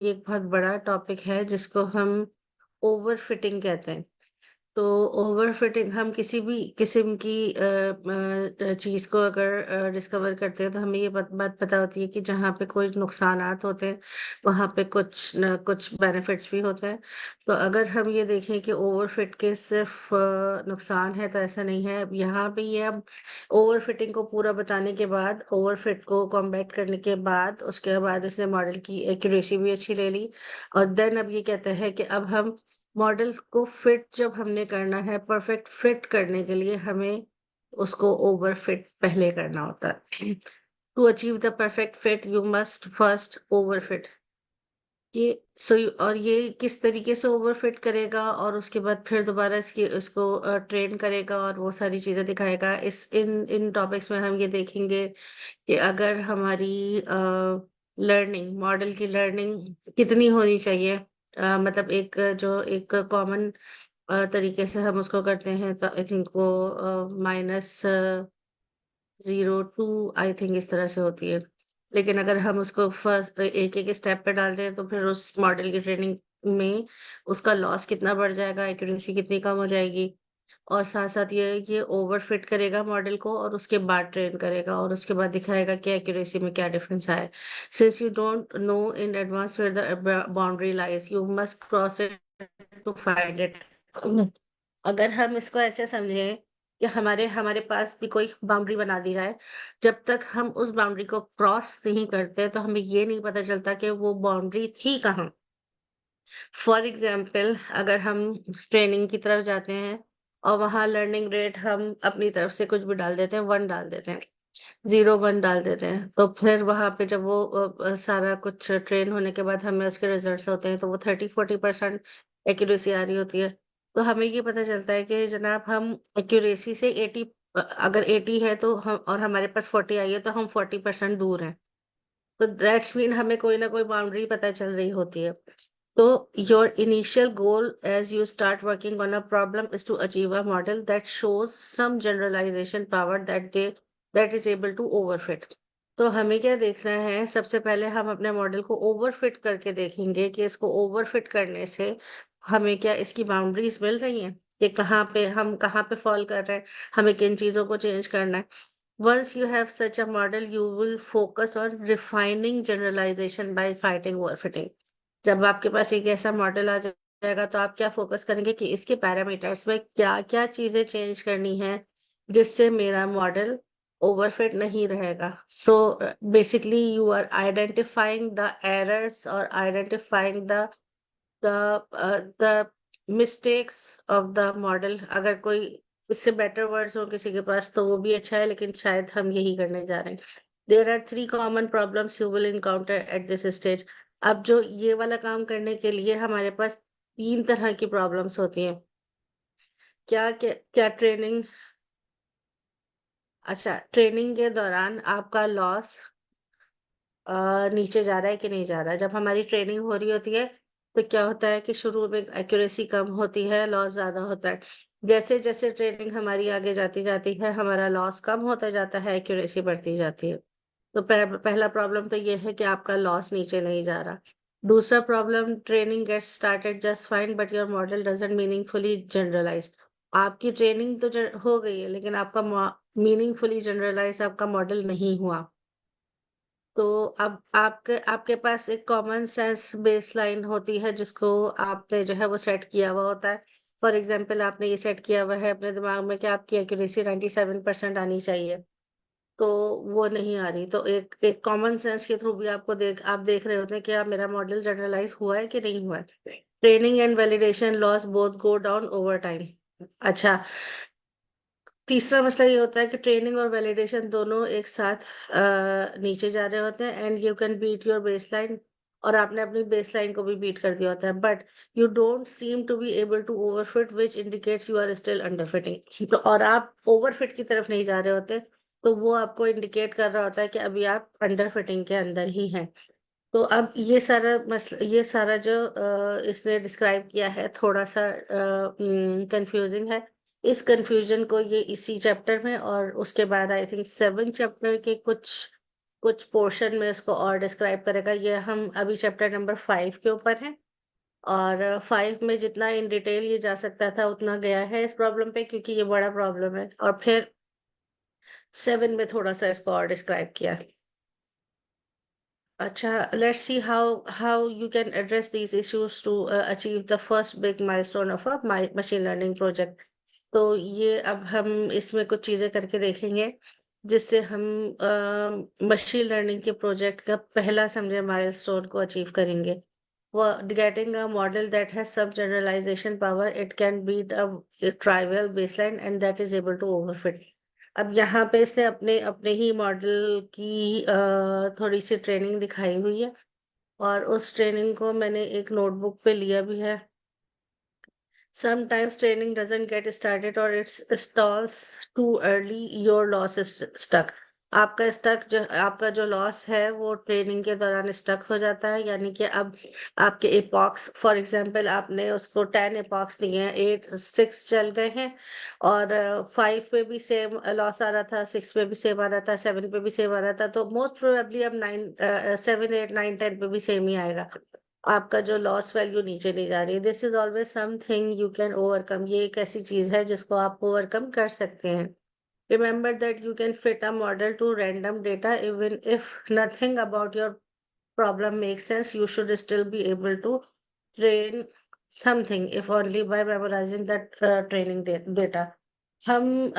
एक बहुत बड़ा टॉपिक है जिसको हम ओवरफिटिंग कहते हैं। तो ओवरफिटिंग हम किसी भी किस्म की चीज़ को अगर डिस्कवर करते हैं तो हमें ये बात पता होती है कि जहाँ पे कोई नुकसानात होते हैं वहाँ पे कुछ न कुछ बेनिफिट्स भी होते हैं। तो अगर हम ये देखें कि ओवरफिट के सिर्फ नुकसान है तो ऐसा नहीं है। अब यहाँ पे ये अब ओवरफिटिंग को पूरा बताने के बाद, ओवरफिट को कॉम्बैट करने के बाद, उसके बाद उसने मॉडल की एक्यूरेसी भी अच्छी ले ली। और देन अब ये कहते हैं कि अब हम मॉडल को फिट जब हमने करना है, परफेक्ट फिट करने के लिए हमें उसको ओवर फिट पहले करना होता है। To achieve the perfect fit you must first overfit. ये और ये किस तरीके से ओवर फिट करेगा और उसके बाद फिर दोबारा इसको ट्रेन करेगा और वो सारी चीजें दिखाएगा। इस इन इन टॉपिक्स में हम ये देखेंगे कि अगर हमारी लर्निंग, मॉडल की लर्निंग कितनी होनी चाहिए। मतलब जो एक कॉमन तरीके से हम उसको करते हैं तो आई थिंक वो माइनस 0 टू आई थिंक इस तरह से होती है। लेकिन अगर हम उसको फर्स्ट एक एक स्टेप पे डालते हैं तो फिर उस मॉडल की ट्रेनिंग में उसका लॉस कितना बढ़ जाएगा, एक्यूरेसी कितनी कम हो जाएगी। और साथ-साथ ये ओवरफिट करेगा मॉडल को और उसके बाद ट्रेन करेगा और उसके बाद दिखाएगा कि एक्यूरेसी में क्या डिफरेंस आया है। Since you don't know in advance where the boundary lies, you must cross it to find it. अगर हम इसको ऐसे समझें कि हमारे हमारे पास भी कोई बाउंड्री बना दी जाए, जब तक हम उस बाउंड्री को क्रॉस नहीं करते, तो हमें ये नहीं पता चलता कि वो बाउंड्री थी कहाँ। फॉर एग्जाम्पल अगर हम ट्रेनिंग की तरफ जाते हैं और वहाँ लर्निंग रेट हम अपनी तरफ से कुछ भी डाल देते हैं, 1 डाल देते हैं, 0 1 डाल देते हैं, तो फिर वहाँ पे जब वो सारा कुछ ट्रेन होने के बाद हमें उसके रिजल्ट्स होते हैं तो वो 30-40% एक्यूरेसी आ रही होती है। तो हमें ये पता चलता है कि जनाब हम एक्यूरेसी से 80, अगर 80 है तो हम और हमारे पास 40 आई है तो हम 40% दूर हैं। तो दैट्स मीन हमें कोई ना कोई बाउंड्री पता चल रही होती है। So your initial goal as you start working on a problem is to achieve a model that shows some generalization power that is able to overfit. तो हमें क्या देखना है, सबसे पहले हम अपने मॉडल को ओवरफिट करके देखेंगे कि इसको ओवरफिट करने से हमें क्या इसकी बाउंड्रीज मिल रही हैं कि कहाँ पे फॉल कर रहे हैं, हमें किन चीजों को चेंज करना है। Once you have such a model, you will focus on refining generalization by fighting overfitting. जब आपके पास एक ऐसा मॉडल आ जाएगा तो आप क्या फोकस करेंगे कि इसके पैरामीटर्स में क्या-क्या चीजें चेंज करनी है जिससे मेरा मॉडल ओवरफिट नहीं रहेगा। So basically you are identifying the errors और identifying the mistakes of the model. अगर कोई इससे बेटर वर्ड्स हो किसी के पास तो वो भी अच्छा है, लेकिन शायद हम यही करने जा रहे हैं। There are 3 common problems you will encounter at this stage. अब जो ये वाला काम करने के लिए हमारे पास 3 तरह की प्रॉब्लम्स होती हैं। क्या ट्रेनिंग, अच्छा, ट्रेनिंग के दौरान आपका लॉस नीचे जा रहा है कि नहीं जा रहा है। जब हमारी ट्रेनिंग हो रही होती है, तो क्या होता है कि शुरू में एक्यूरेसी कम होती है, लॉस ज़्यादा होता है। जैसे-जैसे ट्रेनिंग हमारी आगे जाती जाती है, हमारा लॉस कम होता जाता है, एक्यूरेसी बढ़ती जाती है। तो पहला प्रॉब्लम तो ये है कि आपका लॉस नीचे नहीं जा रहा। दूसरा problem, training gets started just fine but your model doesn't meaningfully generalise. आपकी ट्रेनिंग तो हो गई है, लेकिन आपका मीनिंगफुली जनरलाइज़ आपका मॉडल नहीं हुआ। तो अब आपके पास एक कॉमन सेंस बेसलाइन होती है जिसको आपने जो है वो सेट किया हुआ होता है। फॉर एग्ज़ाम्पल आपने ये सेट किया हुआ है अपने दिमाग में कि आपकी एक्यूरेसी 97% आनी चाहिए, तो वो नहीं आ रही। तो एक एक कॉमन सेंस के थ्रू भी आप देख रहे होते हैं कि मेरा मॉडल जनरलाइज़ हुआ है कि नहीं हुआ है। Training and validation loss both go down over time. अच्छा, तीसरा मसला ये होता है कि ट्रेनिंग और वैलिडेशन दोनों एक साथ नीचे जा रहे होते हैं and you can beat your baseline, और आपने अपनी बेसलाइन को भी बीट कर दिया होता है, but you don't seem to be able to overfit which indicates you are still underfitting. तो और आप ओवरफिट की तरफ नहीं जा रहे होते, तो वो आपको इंडिकेट कर रहा होता है कि अभी आप अंडरफिटिंग के अंदर ही हैं। तो अब ये सारा जो इसने डिस्क्राइब किया है थोड़ा सा कंफ्यूजिंग है। इस कंफ्यूजन को ये इसी चैप्टर में और उसके बाद आई थिंक 7 चैप्टर के कुछ कुछ पोर्शन में इसको और डिस्क्राइब करेगा। ये हम अभी चैप्टर नंबर 5 के ऊपर हैं, और 5 में जितना इन डिटेल ये जा सकता था उतना गया है इस प्रॉब्लम पे, क्योंकि ये बड़ा प्रॉब्लम है। और फिर 7 में थोड़ा सा इसको और डिस्क्राइब किया। अच्छा, let's see how you can address these issues to achieve the first big milestone of a machine learning project. तो ये अब हम इसमें कुछ चीजें करके देखेंगे जिससे हम मशीन लर्निंग के प्रोजेक्ट का पहला समझे माइलस्टोन को अचीव करेंगे। Getting a model that has some generalization power, it can beat a trivial baseline and that is able to overfit. अब यहाँ पे इसने अपने अपने ही मॉडल की थोड़ी सी ट्रेनिंग दिखाई हुई है, और उस ट्रेनिंग को मैंने एक नोटबुक पे लिया भी है। Sometimes training doesn't get started or it stalls too early, your loss is stuck. आपका जो लॉस है वो ट्रेनिंग के दौरान स्टक हो जाता है, यानी कि अब आपके एपॉक्स, फॉर एग्जांपल आपने उसको 10 एपॉक्स दिए हैं, 8 6 चल गए हैं, और 5 पे भी सेम लॉस आ रहा था, 6 पे भी सेम आ रहा था, 7 पे भी सेम आ रहा था, तो मोस्ट प्रोबेबली अब 7 8 9 10 पे भी सेम ही आएगा। आपका जो लॉस वैल्यू नीचे नहीं जा रही। This is always something you can overcome. ये एक ऐसी चीज है जिसको आप ओवरकम कर सकते हैं। Remember that you can fit a model to random data even if nothing about your problem makes sense. You should still be able to train something, if only by memorizing that training data. हम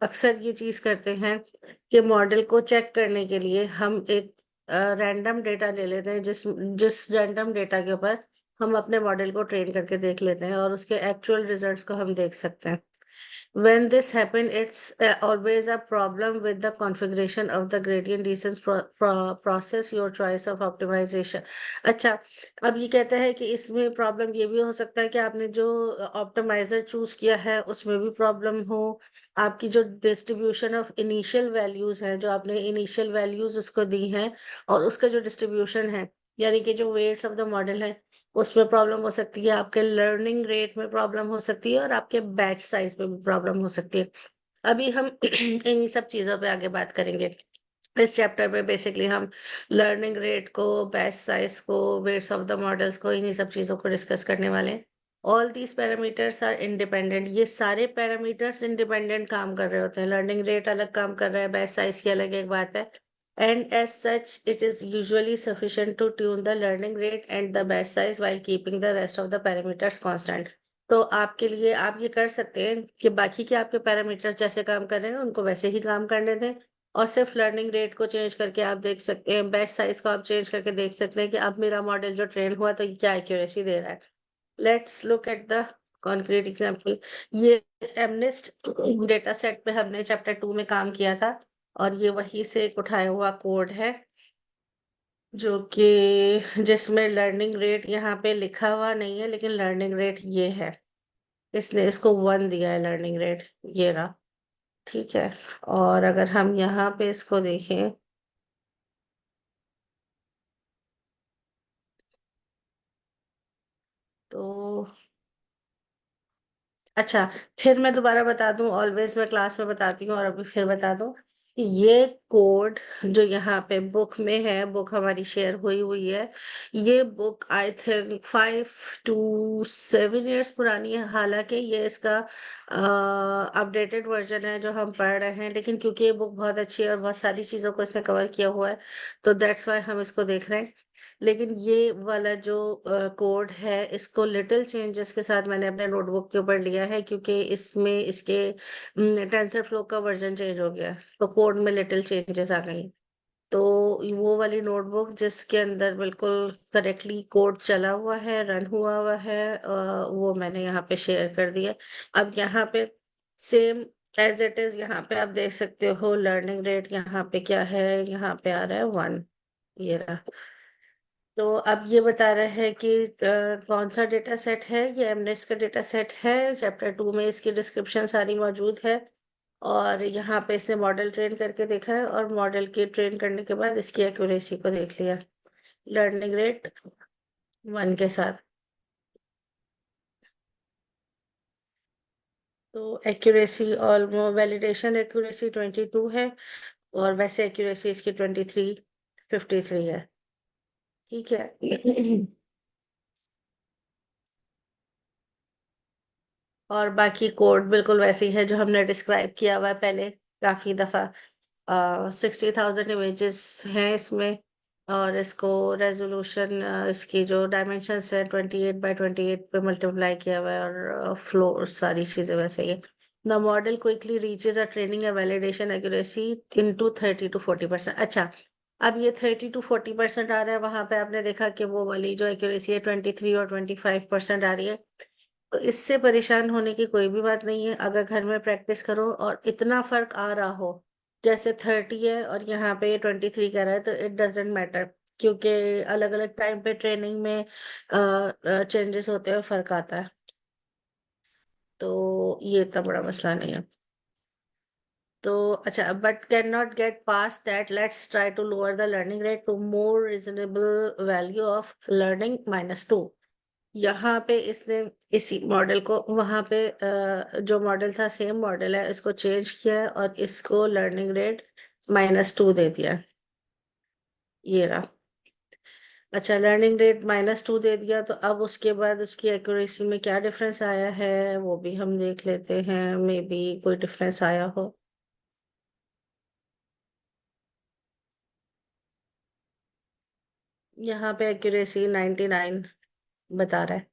अक्सर ये चीज करते हैं कि model को check करने के लिए हम एक रैंडम डेटा ले लेते हैं, जिस जिस रैंडम डेटा के ऊपर हम अपने मॉडल को ट्रेन करके देख लेते हैं और उसके एक्चुअल रिजल्ट्स को हम देख सकते हैं। When this happens, it's always a problem with the configuration of the gradient descent process, your choice of optimization. अच्छा, अब ये कहता है कि इसमें प्रॉब्लम ये भी हो सकता है कि आपने जो ऑप्टिमाइजर चूज किया है उसमें भी प्रॉब्लम हो। आपकी जो डिस्ट्रीब्यूशन ऑफ इनिशियल वैल्यूज है, जो आपने इनिशियल वैल्यूज उसको दी हैं, और उसका जो डिस्ट्रीब्यूशन है, यानी कि जो वेट्स ऑफ द मॉडल है, उसमें प्रॉब्लम हो सकती है, आपके लर्निंग रेट में प्रॉब्लम हो सकती है, और आपके बैच साइज में भी प्रॉब्लम हो सकती है। अभी हम इन्हीं सब चीजों पे आगे बात करेंगे। इस चैप्टर में बेसिकली हम लर्निंग रेट को, बैच साइज को, वेट्स ऑफ द मॉडल्स को, इन्हीं सब चीजों को डिस्कस करने वाले हैं। All these parameters are independent. ये सारे पैरामीटर्स इंडिपेंडेंट काम कर रहे होते हैं। लर्निंग रेट अलग काम कर रहा है, बैच साइज की अलग एक बात है, and as such it is usually sufficient to tune the learning rate and the batch size while keeping the rest of the parameters constant. तो आपके लिए आप ये कर सकते हैं कि बाकी के आपके पैरामीटर्स जैसे काम कर रहे हैं उनको वैसे ही काम करने दें, और सिर्फ लर्निंग रेट को चेंज करके आप देख सकते हैं, बैच साइज को आप चेंज करके देख सकते हैं कि अब मेरा मॉडल जो ट्रेन हुआ तो ये क्या एक्यूरेसी दे रहा है। Let's look at the concrete example. ये एमनेस्ट डेटा सेट पे हमने चैप्टर 2 में काम किया था, और ये वहीं से एक उठाया हुआ कोड है, जो कि जिसमें लर्निंग रेट यहाँ पे लिखा हुआ नहीं है, लेकिन लर्निंग रेट ये है। इसने इसको 1 दिया है लर्निंग रेट, ये रहा। ठीक है, और अगर हम यहाँ पे इसको देखें तो अच्छा, फिर मैं दोबारा बता दूं, ऑलवेज मैं क्लास में बताती हूँ और अभी फिर बता दूं कि ये कोड जो यहाँ पे बुक में है, बुक हमारी शेयर हुई हुई है, ये book I think 5 to 7 years पुरानी है। हालांकि ये इसका अपडेटेड वर्जन है जो हम पढ़ रहे हैं, लेकिन क्योंकि ये बुक बहुत अच्छी है और बहुत सारी चीज़ों को इसने कवर किया हुआ है, तो दैट्स वाई हम इसको देख रहे हैं। लेकिन ये वाला जो कोड है, इसको लिटिल चेंजेस के साथ मैंने अपने नोटबुक के ऊपर लिया है, क्योंकि इसमें इसके टेंसर फ्लो का वर्जन चेंज हो गया है, तो कोड में लिटिल चेंजेस आ गई। तो वो वाली नोटबुक जिसके अंदर बिल्कुल करेक्टली कोड चला हुआ है, रन हुआ हुआ है, वो मैंने यहाँ पे शेयर कर दिया। अब यहाँ पे सेम एज इट इज, यहाँ पे आप देख सकते हो लर्निंग रेट यहाँ पे क्या है, यहाँ पे आ रहा है 1, ये रहा। तो अब ये बता रहा है कि कौन सा डेटा सेट है, ये एमनेस का डेटा सेट है। चैप्टर 2 में इसकी डिस्क्रिप्शन सारी मौजूद है, और यहाँ पे इसने मॉडल ट्रेन करके देखा है, और मॉडल के ट्रेन करने के बाद इसकी एक्यूरेसी को देख लिया लर्निंग रेट 1 के साथ। तो एक्यूरेसी ऑलमोस्ट, वैलिडेशन एक्यूरेसी 22 है, और वैसे एक्यूरेसी इसकी 2353 है। ठीक है। और बाकी कोड बिल्कुल वैसे ही है जो हमने डिस्क्राइब किया हुआ है पहले काफी दफा। 60,000 इमेजेस हैं इसमें। और इसको रेजोल्यूशन, इसकी जो डायमेंशंस है 28 by 28 पे मल्टीप्लाई किया हुआ है, और फ्लो सारी चीजें वैसे ही है। The model quickly reaches a training या वैलिडेशन एक्यूरेसी इनटू 30 to 40%। अच्छा, अब ये 30 to 40% आ रहा है, वहां पे आपने देखा कि वो वाली जो एक्यूरेसी है 23 और 25% आ रही है। तो इससे परेशान होने की कोई भी बात नहीं है। अगर घर में प्रैक्टिस करो और इतना फर्क आ रहा हो, जैसे 30 है और यहाँ पे 23 कह रहा है, तो इट डजेंट मैटर, क्योंकि अलग अलग टाइम पे ट्रेनिंग में चेंजेस होते हैं, फर्क आता है। तो ये इतना बड़ा मसला नहीं है। तो अच्छा, but can not get past that, let's try to lower the learning rate to more reasonable value of learning -2। यहाँ पे इसने इसी मॉडल को वहां पे जो मॉडल था सेम मॉडल है, इसको चेंज किया है और इसको लर्निंग रेट -2 दे दिया है। ये रहा। अच्छा, लर्निंग रेट -2 दे दिया, तो अब उसके बाद उसकी एक्यूरेसी में क्या डिफरेंस आया है वो भी हम देख लेते हैं। मे बी कोई डिफरेंस आया हो। यहाँ पे एक्यूरेसी 99 बता रहा है,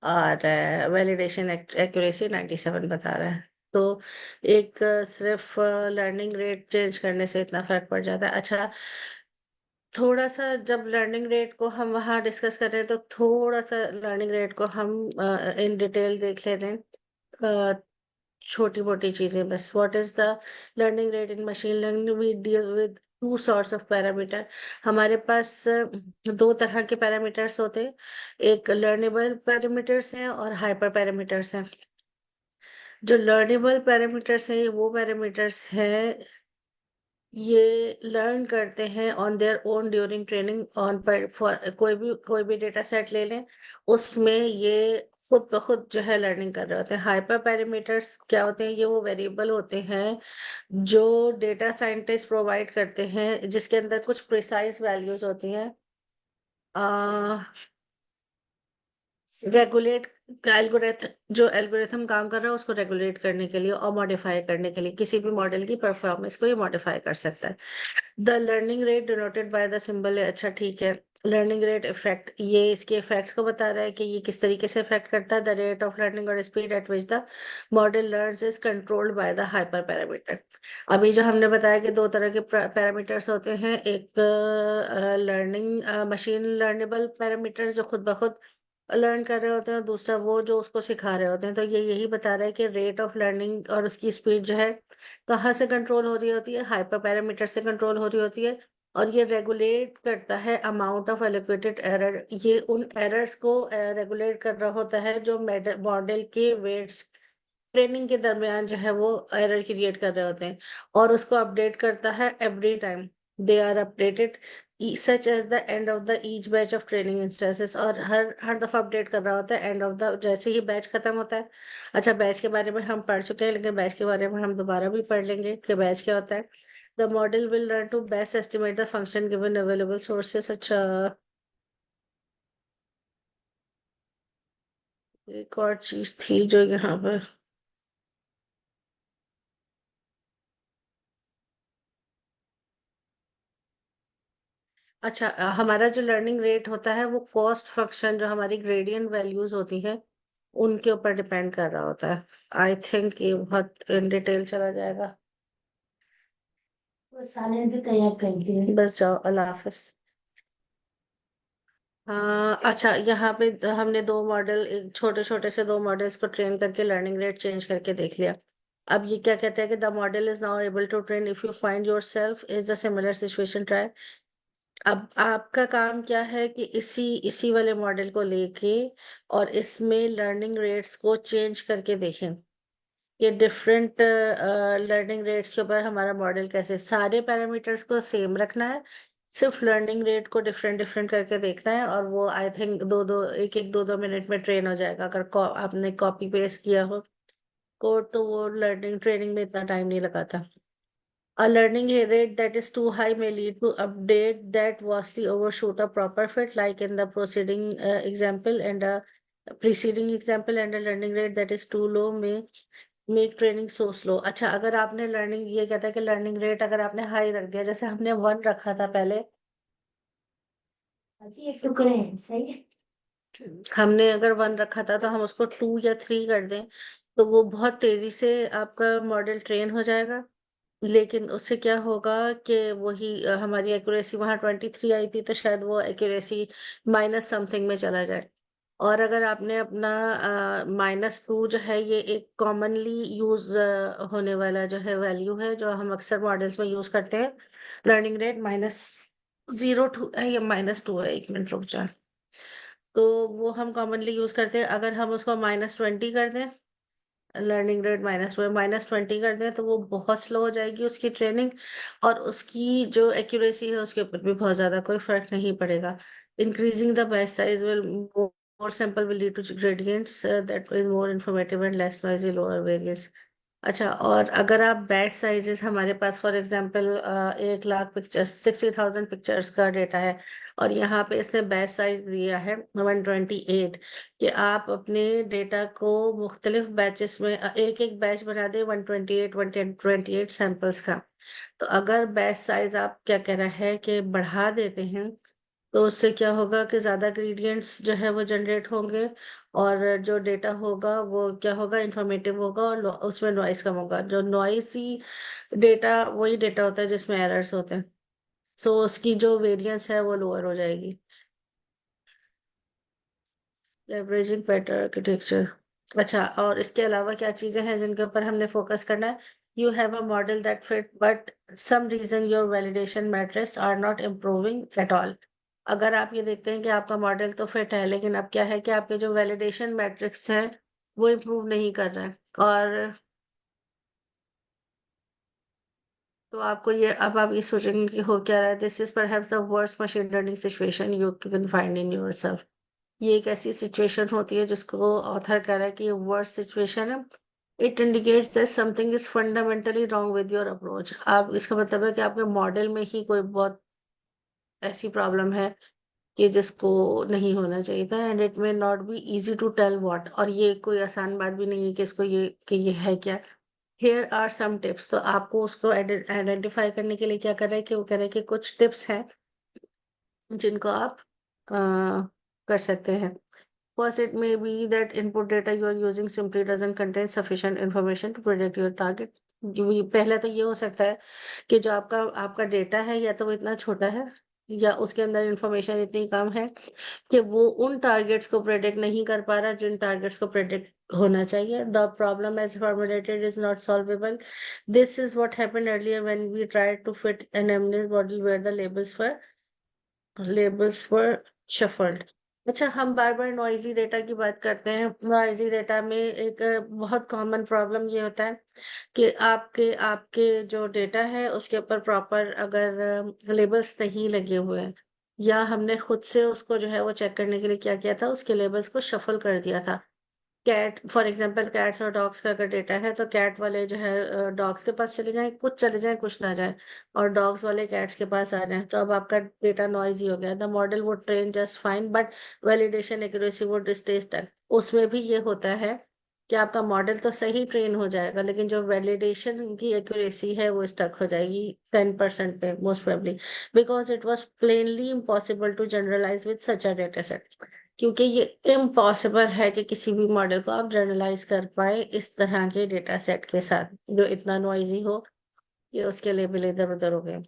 और वैलिडेशन एक्यूरेसी 97 बता रहा है। तो एक सिर्फ लर्निंग रेट चेंज करने से इतना फर्क पड़ जाता है। अच्छा, थोड़ा सा जब लर्निंग रेट को हम वहाँ डिस्कस कर रहे हैं, तो थोड़ा सा लर्निंग रेट को हम इन डिटेल देख लेते हैं। छोटी मोटी चीजें बस। What is the learning rate in machine learning? We deal with two sorts of parameter. हमारे पास दो तरह के पैरामीटर्स होते हैं। एक लर्नेबल पैरामीटर्स हैं और हाइपर पैरामीटर्स हैं। जो लर्नेबल पैरामीटर्स हैं, ये वो पैरामीटर्स हैं, ये लर्न करते हैं on their own during training on पर फॉर कोई भी डेटा सेट ले लें, उसमें ये खुद ब खुद जो है लर्निंग कर रहे होते हैं। हाइपर पैरामीटर्स क्या होते हैं? ये वो वेरिएबल होते हैं जो डेटा साइंटिस्ट प्रोवाइड करते हैं, जिसके अंदर कुछ प्रिसाइज वैल्यूज होती हैं, रेगुलेट एल्गोरिथम, जो एल्गोरिथम काम कर रहा है उसको रेगुलेट करने के लिए और मॉडिफाई करने के लिए, किसी भी मॉडल की परफॉर्मेंस को ये मॉडिफाई कर सकता है। The learning rate denoted by the symbol है। अच्छा, ठीक है। लर्निंग रेट इफेक्ट, ये इसके इफेक्ट्स को बता रहा है कि ये किस तरीके से इफेक्ट करता है। द रेट ऑफ लर्निंग और speed at which the model learns is controlled by the hyper parameter. अभी जो हमने बताया कि दो तरह के पैरामीटर्स होते हैं, एक लर्निंग मशीन लर्नेबल पैरामीटर्स जो खुद ब खुद लर्न कर रहे होते हैं, और दूसरा वो जो उसको सिखा रहे होते हैं। तो ये यही बता रहा है कि रेट ऑफ लर्निंग और उसकी स्पीड जो है कहाँ से कंट्रोल हो रही होती है? हाइपर पैरामीटर से कंट्रोल हो रही होती है। और ये रेगुलेट करता है अमाउंट ऑफ एलोकेटेड एरर। ये उन एरर्स को रेगुलेट कर रहा होता है जो मॉडल के वेट्स ट्रेनिंग के दरमियान जो है वो एरर क्रिएट कर रहे होते हैं, और उसको अपडेट करता है every time they are updated, such as the end of the each batch of training instances. और हर हर दफा अपडेट कर रहा होता है एंड ऑफ द, जैसे ही बैच खत्म होता है। अच्छा, बैच के बारे में हम पढ़ चुके हैं, लेकिन बैच के बारे में हम दोबारा भी पढ़ लेंगे कि बैच क्या होता है। The model will learn to best estimate the function given available sources. अच्छा, एक और चीज थी जो यहाँ पर। अच्छा, हमारा जो लर्निंग रेट होता है वो कॉस्ट फंक्शन, जो हमारी ग्रेडियंट वैल्यूज होती है, उनके ऊपर डिपेंड कर रहा होता है। आई थिंक ये बहुत इन डिटेल चला जाएगा। बस जाओ, अल्लाह हाफिज। हाँ, अच्छा, यहाँ पे हमने दो मॉडल, एक छोटे छोटे से दो मॉडल्स को ट्रेन करके लर्निंग रेट चेंज करके देख लिया। अब ये क्या कहते हैं कि the model is now able to train if you find yourself is the similar situation try. अब आपका काम क्या है कि इसी इसी वाले मॉडल को लेके और इसमें लर्निंग रेट्स को चेंज करके देखें कि डिफरेंट लर्निंग रेट्स के ऊपर हमारा मॉडल कैसे, सारे पैरामीटर्स को सेम रखना है, सिर्फ लर्निंग रेट को डिफरेंट डिफरेंट करके देखना है। और वो आई थिंक दो दो एक एक दो दो मिनट में ट्रेन हो जाएगा। अगर आपने कॉपी पेस्ट किया हो कोड, तो वो लर्निंग ट्रेनिंग में इतना टाइम नहीं लगाता। A learning rate that is too high may lead to update that vastly overshoot a proper fit, like in the proceeding example, and a preceding example, and a learning rate that is too low may make training so slow. अच्छा, अगर आपने learning, ये कहता है कि learning rate अगर आपने high रख दिया, जैसे हमने 1 रखा था पहले, जी एक टुकड़े हैं सही है। हमने अगर 1 रखा था तो हम उसको 2 या 3 कर दें, तो वो बहुत तेजी से आपका मॉडल ट्रेन हो जाएगा। लेकिन उससे क्या होगा कि वही हमारी एक्यूरेसी वहां 23 आई थी, तो शायद वो एक्यूरेसी माइनस समथिंग में चला जाए। और अगर आपने अपना -2 जो है, ये एक कॉमनली यूज होने वाला जो है वैल्यू है, जो हम अक्सर मॉडल्स में यूज करते हैं। लर्निंग रेट -0 2 है या -2 है, 1 मिनट रुक जाए। तो वो हम कॉमनली यूज करते हैं। अगर हम उसको -20 कर दें, लर्निंग रेट -20 कर दें, तो वो बहुत स्लो हो जाएगी उसकी ट्रेनिंग, और उसकी जो एक्यूरेसी है उसके ऊपर भी बहुत ज्यादा कोई फर्क नहीं पड़ेगा। Increasing the batch size will more simple will lead to gradients that is more informative and less noisy, lower variance। अच्छा, और अगर आप बैच साइजेस, हमारे पास for example 1 lakh pictures, 60,000 pictures का डेटा है, और यहाँ पे इसने बैच साइज दिया है 128, कि आप अपने डेटा को मुख्तलिफ बैचेस में एक एक बैच बना दे 128 सैंपल्स का। तो अगर बैच साइज आप क्या कह रहा है कि बढ़ा देते हैं, तो उससे क्या होगा कि ज्यादा ग्रेडियंट्स जो है वो जनरेट होंगे, और जो डेटा होगा वो क्या होगा, इंफॉर्मेटिव होगा, और उसमें नॉइस कम होगा। जो नॉइसी डेटा वही डेटा होता है जिसमें एरर्स होते हैं, सो उसकी जो वेरिएंस है वो लोअर हो जाएगी। Leveraging better architecture. अच्छा, और इसके अलावा क्या चीजें हैं जिनके ऊपर हमने फोकस करना है? You have a model that fit but some reason your validation metrics are not improving at all. अगर आप ये देखते हैं कि आपका मॉडल तो फिट है, लेकिन अब क्या है कि आपके जो वैलिडेशन मैट्रिक्स हैं वो इम्प्रूव नहीं कर रहे हैं, और तो आपको ये, अब आप ये सोचेंगे कि हो क्या रहा है। This is perhaps the worst machine learning situation you can find in yourself. ये एक ऐसी सिचुएशन होती है जिसको ऑथर कह रहा है कि ये वर्स्ट सिचुएशन है। It indicates that something is fundamentally wrong with your approach. आप, इसका मतलब है कि आपके मॉडल में ही कोई बहुत ऐसी प्रॉब्लम है कि जिसको नहीं होना चाहिए था, and it may not be easy to tell what. और ये कोई आसान बात भी नहीं है कि इसको ये कि ये है क्या। Here are some tips. तो आपको उसको आइडेंटिफाई करने के लिए क्या कर रहे हैं कि वो कह रहे हैं कि कुछ टिप्स हैं जिनको आप अ, कर सकते हैं। First, it may be that input data you are using simply doesn't contain sufficient information to predict your target। पहले तो ये हो सकता है कि जो आपका आपका डेटा है, या तो वो इतना छोटा है, या उसके अंदर इंफॉर्मेशन इतनी कम है कि वो उन टारगेट्स को प्रेडिक्ट नहीं कर पा रहा जिन टारगेट्स को प्रेडिक्ट होना चाहिए। The problem as formulated is not solvable। This is what happened earlier when we tried to fit an MNIST model where the labels were shuffled। अच्छा, हम बार बार नॉइजी डेटा की बात करते हैं। नॉइजी डेटा में एक बहुत कॉमन प्रॉब्लम ये होता है कि आपके आपके जो डेटा है उसके ऊपर प्रॉपर अगर लेबल्स नहीं लगे हुए हैं, या हमने खुद से उसको जो है वो चेक करने के लिए क्या किया था, उसके लेबल्स को शफल कर दिया था। कैट, फॉर एग्जांपल कैट्स और डॉग्स का अगर डेटा है, तो कैट वाले जो है डॉग्स के पास चले जाएं, कुछ चले जाएं कुछ ना जाए, और डॉग्स वाले कैट्स के पास आ रहे हैं, तो अब आपका डेटा नॉइजी हो गया। The model would train just fine but validation accuracy would stay stuck. उसमें भी ये होता है कि आपका मॉडल तो सही ट्रेन हो जाएगा, लेकिन जो वैलिडेशन की एक्यूरेसी है वो स्टक हो जाएगी 10% पे most probably, because it was plainly impossible to generalise with such a data set. क्योंकि ये इम्पॉसिबल है कि किसी भी मॉडल को आप जनरलाइज कर पाए इस तरह के डेटा सेट के साथ जो इतना नॉइजी हो, ये उसके लेवल इधर उधर हो गए।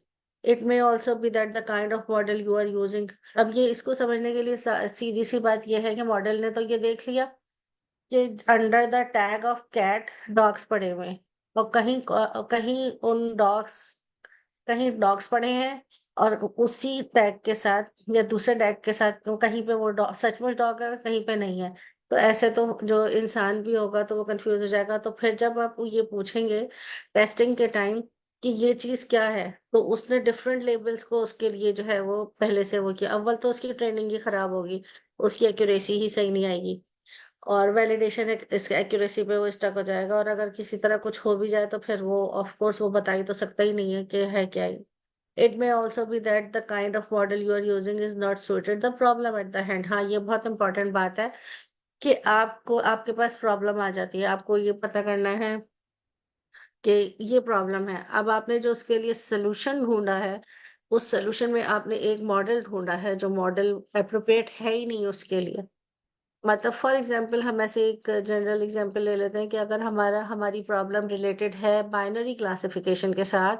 It may also be that the kind of model you are using. अब ये इसको समझने के लिए सीधी सी बात ये है कि मॉडल ने तो ये देख लिया कि under the tag of cat dogs पड़े हुए हैं, और कहीं कहीं उन डॉग्स कहीं डॉग्स पड़े हैं, और उसी टैग के साथ या दूसरे टैग के साथ तो कहीं पे वो डॉग सचमुच डॉग है, कहीं पे नहीं है। तो ऐसे तो जो इंसान भी होगा तो वो कंफ्यूज हो जाएगा। तो फिर जब आप ये पूछेंगे टेस्टिंग के टाइम कि ये चीज क्या है, तो उसने डिफरेंट लेबल्स को उसके लिए जो है वो पहले से वो किया। अव्वल तो उसकी ट्रेनिंग ही खराब होगी, उसकी एक्यूरेसी ही सही नहीं आएगी। और वैलिडेशन इसके एक्यूरेसी पे वो स्टक हो जाएगा, और अगर किसी तरह कुछ हो भी जाए तो फिर वो ऑफ कोर्स वो बता ही तो सकता ही नहीं है कि है क्या ही। It may also be that the kind of model you are using is not suited the problem at the hand. हाँ, ये बहुत इंपॉर्टेंट बात है कि आपको आपके पास प्रॉब्लम आ जाती है, आपको ये पता करना है कि ये प्रॉब्लम है। अब आपने जो उसके लिए सोल्यूशन ढूंढा है, उस सोल्यूशन में आपने एक मॉडल ढूंढा है जो मॉडल अप्रोप्रिएट है ही नहीं उसके लिए। मतलब फॉर एग्जांपल हम ऐसे एक जनरल एग्जांपल ले लेते हैं कि अगर हमारी प्रॉब्लम रिलेटेड है बाइनरी क्लासिफिकेशन के साथ,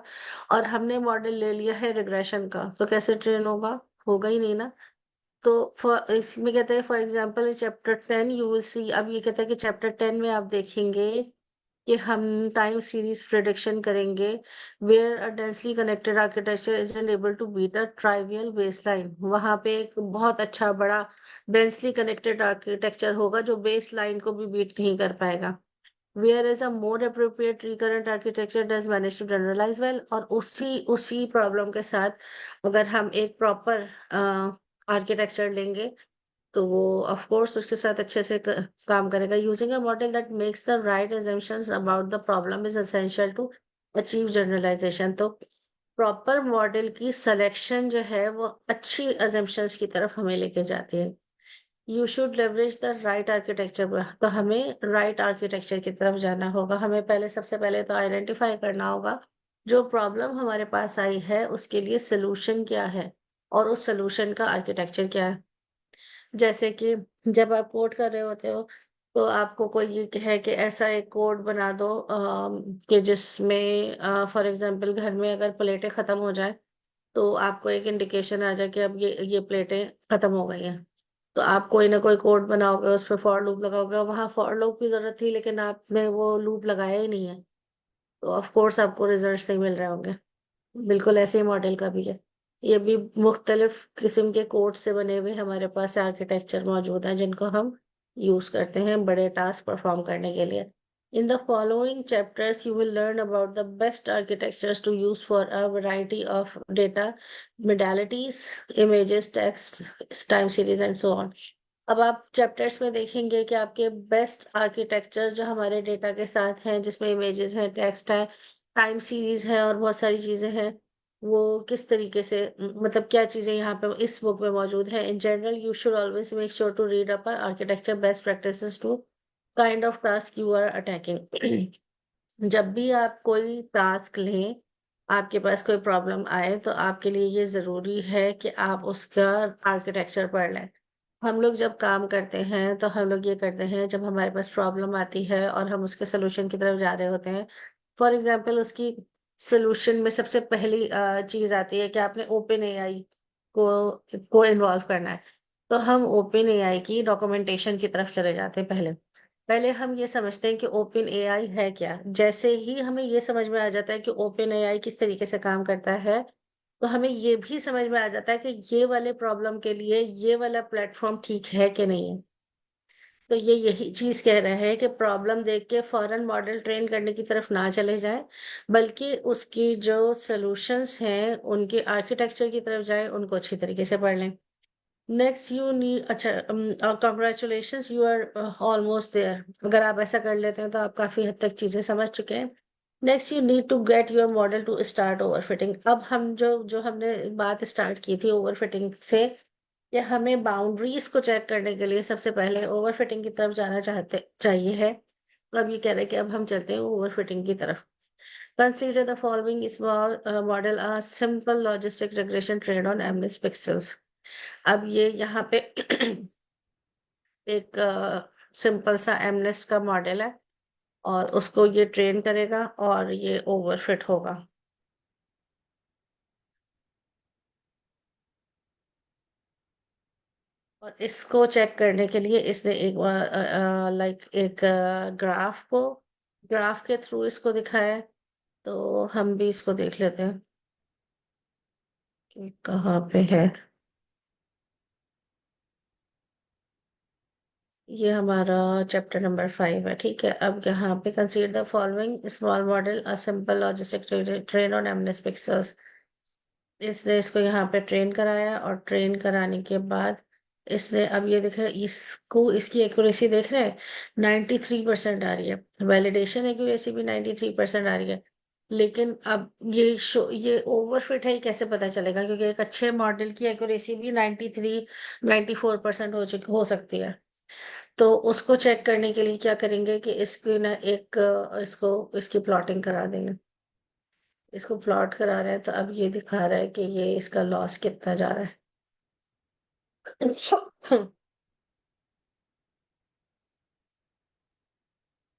और हमने मॉडल ले लिया है रिग्रेशन का, तो कैसे ट्रेन होगा? होगा ही नहीं ना। तो फॉर इसमें कहते हैं for example chapter 10 you will see. अब ये कहता है कि चैप्टर 10 में आप देखेंगे कि हम टाइम सीरीज प्रिडिक्शन करेंगे where a densely connected architecture is able to beat a trivial baseline. वहां पे एक बहुत अच्छा बड़ा डेंसली कनेक्टेड आर्किटेक्चर होगा जो बेस लाइन को भी बीट नहीं कर पाएगा। Where is a more appropriate recurrent architecture does manage to generalise well. और उसी उसी प्रॉब्लम के साथ अगर हम एक प्रॉपर आर्किटेक्चर लेंगे तो वो ऑफ कोर्स उसके साथ अच्छे से काम करेगा। Using a model that makes the right assumptions about the problem is essential to achieve generalisation. तो प्रॉपर मॉडल की सिलेक्शन जो है वो अच्छी assumptions की तरफ हमें लेके जाती है। You should leverage the right architecture. तो हमें राइट आर्किटेक्चर की तरफ जाना होगा। हमें पहले सबसे पहले तो आइडेंटिफाई करना होगा जो प्रॉब्लम हमारे पास आई है उसके लिए सोल्यूशन क्या है, और उस सोल्यूशन का आर्किटेक्चर क्या है। जैसे कि जब आप कोड कर रहे होते हो तो आपको कोई ये कहे कि ऐसा एक कोड बना दो कि जिसमें फॉर एग्जांपल घर में अगर प्लेटें खत्म हो जाए तो आपको एक इंडिकेशन आ जाए कि अब ये प्लेटें खत्म हो गई हैं। तो आप कोई ना कोई कोड बनाओगे, उस पर फॉर लूप लगाओगे। वहां फॉर लूप की जरूरत थी लेकिन आपने वो लूप लगाया ही नहीं है, तो ऑफ कोर्स आपको रिजल्ट्स नहीं मिल रहे होंगे। बिल्कुल ऐसे ही मॉडल का भी है। ये भी मुख्तलिफ किस्म के कोड से बने हुए हमारे पास आर्किटेक्चर मौजूद हैं जिनको हम यूज करते हैं बड़े टास्क परफॉर्म करने के लिए। In the following chapters you will learn about the best architectures to use for a variety of data modalities, images, text, time series and so on. अब आप चैप्टर्स में देखेंगे कि आपके बेस्ट आर्किटेक्चर जो हमारे डेटा के साथ हैं, जिसमें इमेजेस हैं, टेक्स्ट है, टाइम सीरीज है और बहुत सारी चीजें हैं, वो किस तरीके से मतलब क्या चीजें यहाँ पे इस बुक में मौजूद है। In general you should always make sure to read up architecture best practices to kind of task you are attacking. जब भी आप कोई टास्क लें, आपके पास कोई प्रॉब्लम आए, तो आपके लिए ये ज़रूरी है कि आप उसका आर्किटेक्चर पढ़ लें। हम लोग जब काम करते हैं तो हम लोग ये करते हैं जब हमारे पास प्रॉब्लम आती है और हम उसके सोल्यूशन की तरफ जा रहे होते हैं। फॉर एग्जांपल उसकी सोल्यूशन में सबसे पहली चीज़ आती है कि आपने ओपन एआई को इन्वॉल्व करना है। तो हम ओपन एआई की डॉक्यूमेंटेशन की तरफ चले जाते हैं पहले। पहले हम ये समझते हैं कि ओपन एआई है क्या। जैसे ही हमें ये समझ में आ जाता है कि ओपन एआई किस तरीके से काम करता है, तो हमें ये भी समझ में आ जाता है कि ये वाले प्रॉब्लम के लिए ये वाला प्लेटफॉर्म ठीक है कि नहीं है। तो ये यही चीज कह रहा है कि प्रॉब्लम देख के फौरन मॉडल ट्रेन करने की तरफ ना चले जाए, बल्कि उसकी जो सॉल्यूशंस हैं उनके आर्किटेक्चर की तरफ जाए, उनको अच्छी तरीके से पढ़ लें। नेक्स्ट यू नीड अच्छा congratulations you are almost there. अगर आप ऐसा कर लेते हैं तो आप काफी हद तक चीजें समझ चुके हैं। Next you need to get your model to start overfitting. अब हम जो जो हमने बात स्टार्ट की थी ओवरफिटिंग से, कि हमें बाउंड्रीज को चेक करने के लिए सबसे पहले ओवरफिटिंग की तरफ जाना चाहते चाहिए है। तो अब ये कह रहे हैं कि अब हम चलते हैं ओवरफिटिंग की तरफ। Consider the following small model a simple logistic regression trained on MNIST pixels। अब ये यहाँ पे एक सिंपल सा एमनेस का मॉडल है और उसको ये ट्रेन करेगा और ये ओवरफिट होगा। और इसको चेक करने के लिए इसने एक लाइक एक ग्राफ के थ्रू इसको दिखाया है। तो हम भी इसको देख लेते हैं कि कहाँ पे है। ये हमारा चैप्टर नंबर 5 है, ठीक है। अब यहाँ पे consider the following small model a simple logistic train on MNIST pixels. इसने इसको यहाँ पे ट्रेन कराया और ट्रेन कराने के बाद इसने अब ये देखा, इसको इसकी एक्यूरेसी देख रहे हैं, 93% आ रही है। वैलिडेशन एक्यूरेसी भी 93% आ रही है। लेकिन अब ये ओवरफिट है, ये कैसे पता चलेगा? क्योंकि एक अच्छे मॉडल की एक्यूरेसी भी 93 94% हो सकती है। तो उसको चेक करने के लिए क्या करेंगे कि इसकी ना एक इसको इसकी प्लॉटिंग करा देंगे। इसको प्लॉट करा रहे हैं, तो अब ये दिखा रहा है कि ये इसका लॉस कितना जा रहा है।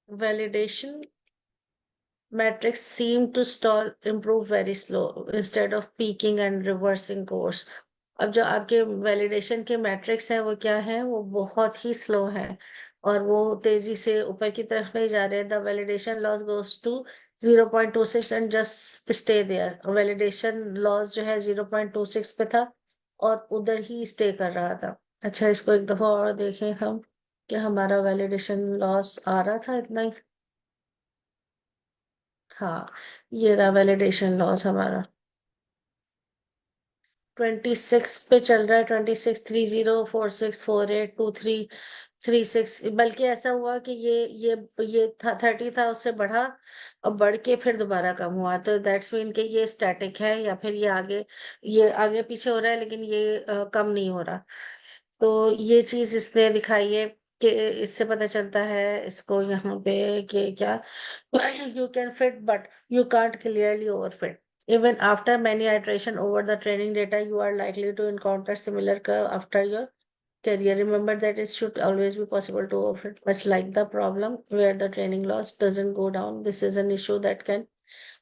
Validation metrics seem to stall improve very slow instead of peaking and reversing course. अब जो आपके वैलिडेशन के मैट्रिक्स हैं वो क्या है, वो बहुत ही स्लो है और वो तेजी से ऊपर की तरफ नहीं जा रहे। The validation loss goes to 0.26 and just stay there. Validation loss जो है 0.26 पे था और उधर ही स्टे कर रहा था। अच्छा, इसको एक दफा और देखें हम कि हमारा वैलिडेशन लॉस आ रहा था इतना ही। हाँ, ये रहा वैलिडेशन लॉस हमारा। 26 पे चल रहा है, 26 30 46 48 23 36, बल्कि ऐसा हुआ कि ये था 30 था, उससे बढ़ा और बढ़ के फिर दोबारा कम हुआ। तो दैट्स मीन कि ये स्टैटिक है या फिर ये आगे पीछे हो रहा है, लेकिन ये कम नहीं हो रहा। तो ये चीज इसने दिखाई है कि इससे पता चलता है इसको यहाँ पे कि क्या, you can fit but you can't clearly overfit. Even after many iteration over the training data, you are likely to encounter similar curve after your career. Remember that it should always be possible to overfit, much like the problem where the training loss doesn't go down. This is an issue that can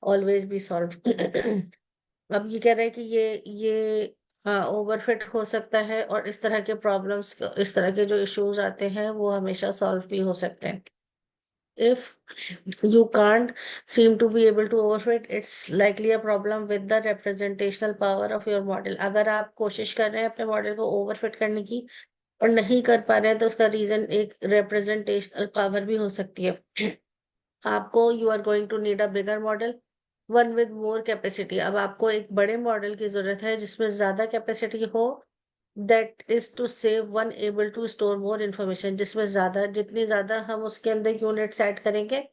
always be solved. अब ये कह रहे हैं कि ये हाँ overfit हो सकता है, और इस तरह के प्रॉब्लम्स, इस तरह के जो इश्यूज आते हैं वो हमेशा सॉल्व भी हो सकते हैं। If you can't seem to be able to overfit, it's likely a problem with the representational power of your model. अगर आप कोशिश कर रहे हैं अपने मॉडल को ओवरफिट करने की और नहीं कर पा रहे हैं, तो उसका रीजन एक representational पावर भी हो सकती है। आपको you are going to need a bigger model, one with more capacity. अब आपको एक बड़े मॉडल की जरूरत है जिसमें ज्यादा कैपेसिटी हो, that is to save one able to store more information. जिसमें ज्यादा, जितनी ज्यादा हम उसके अंदर यूनिट्स ऐड करेंगे,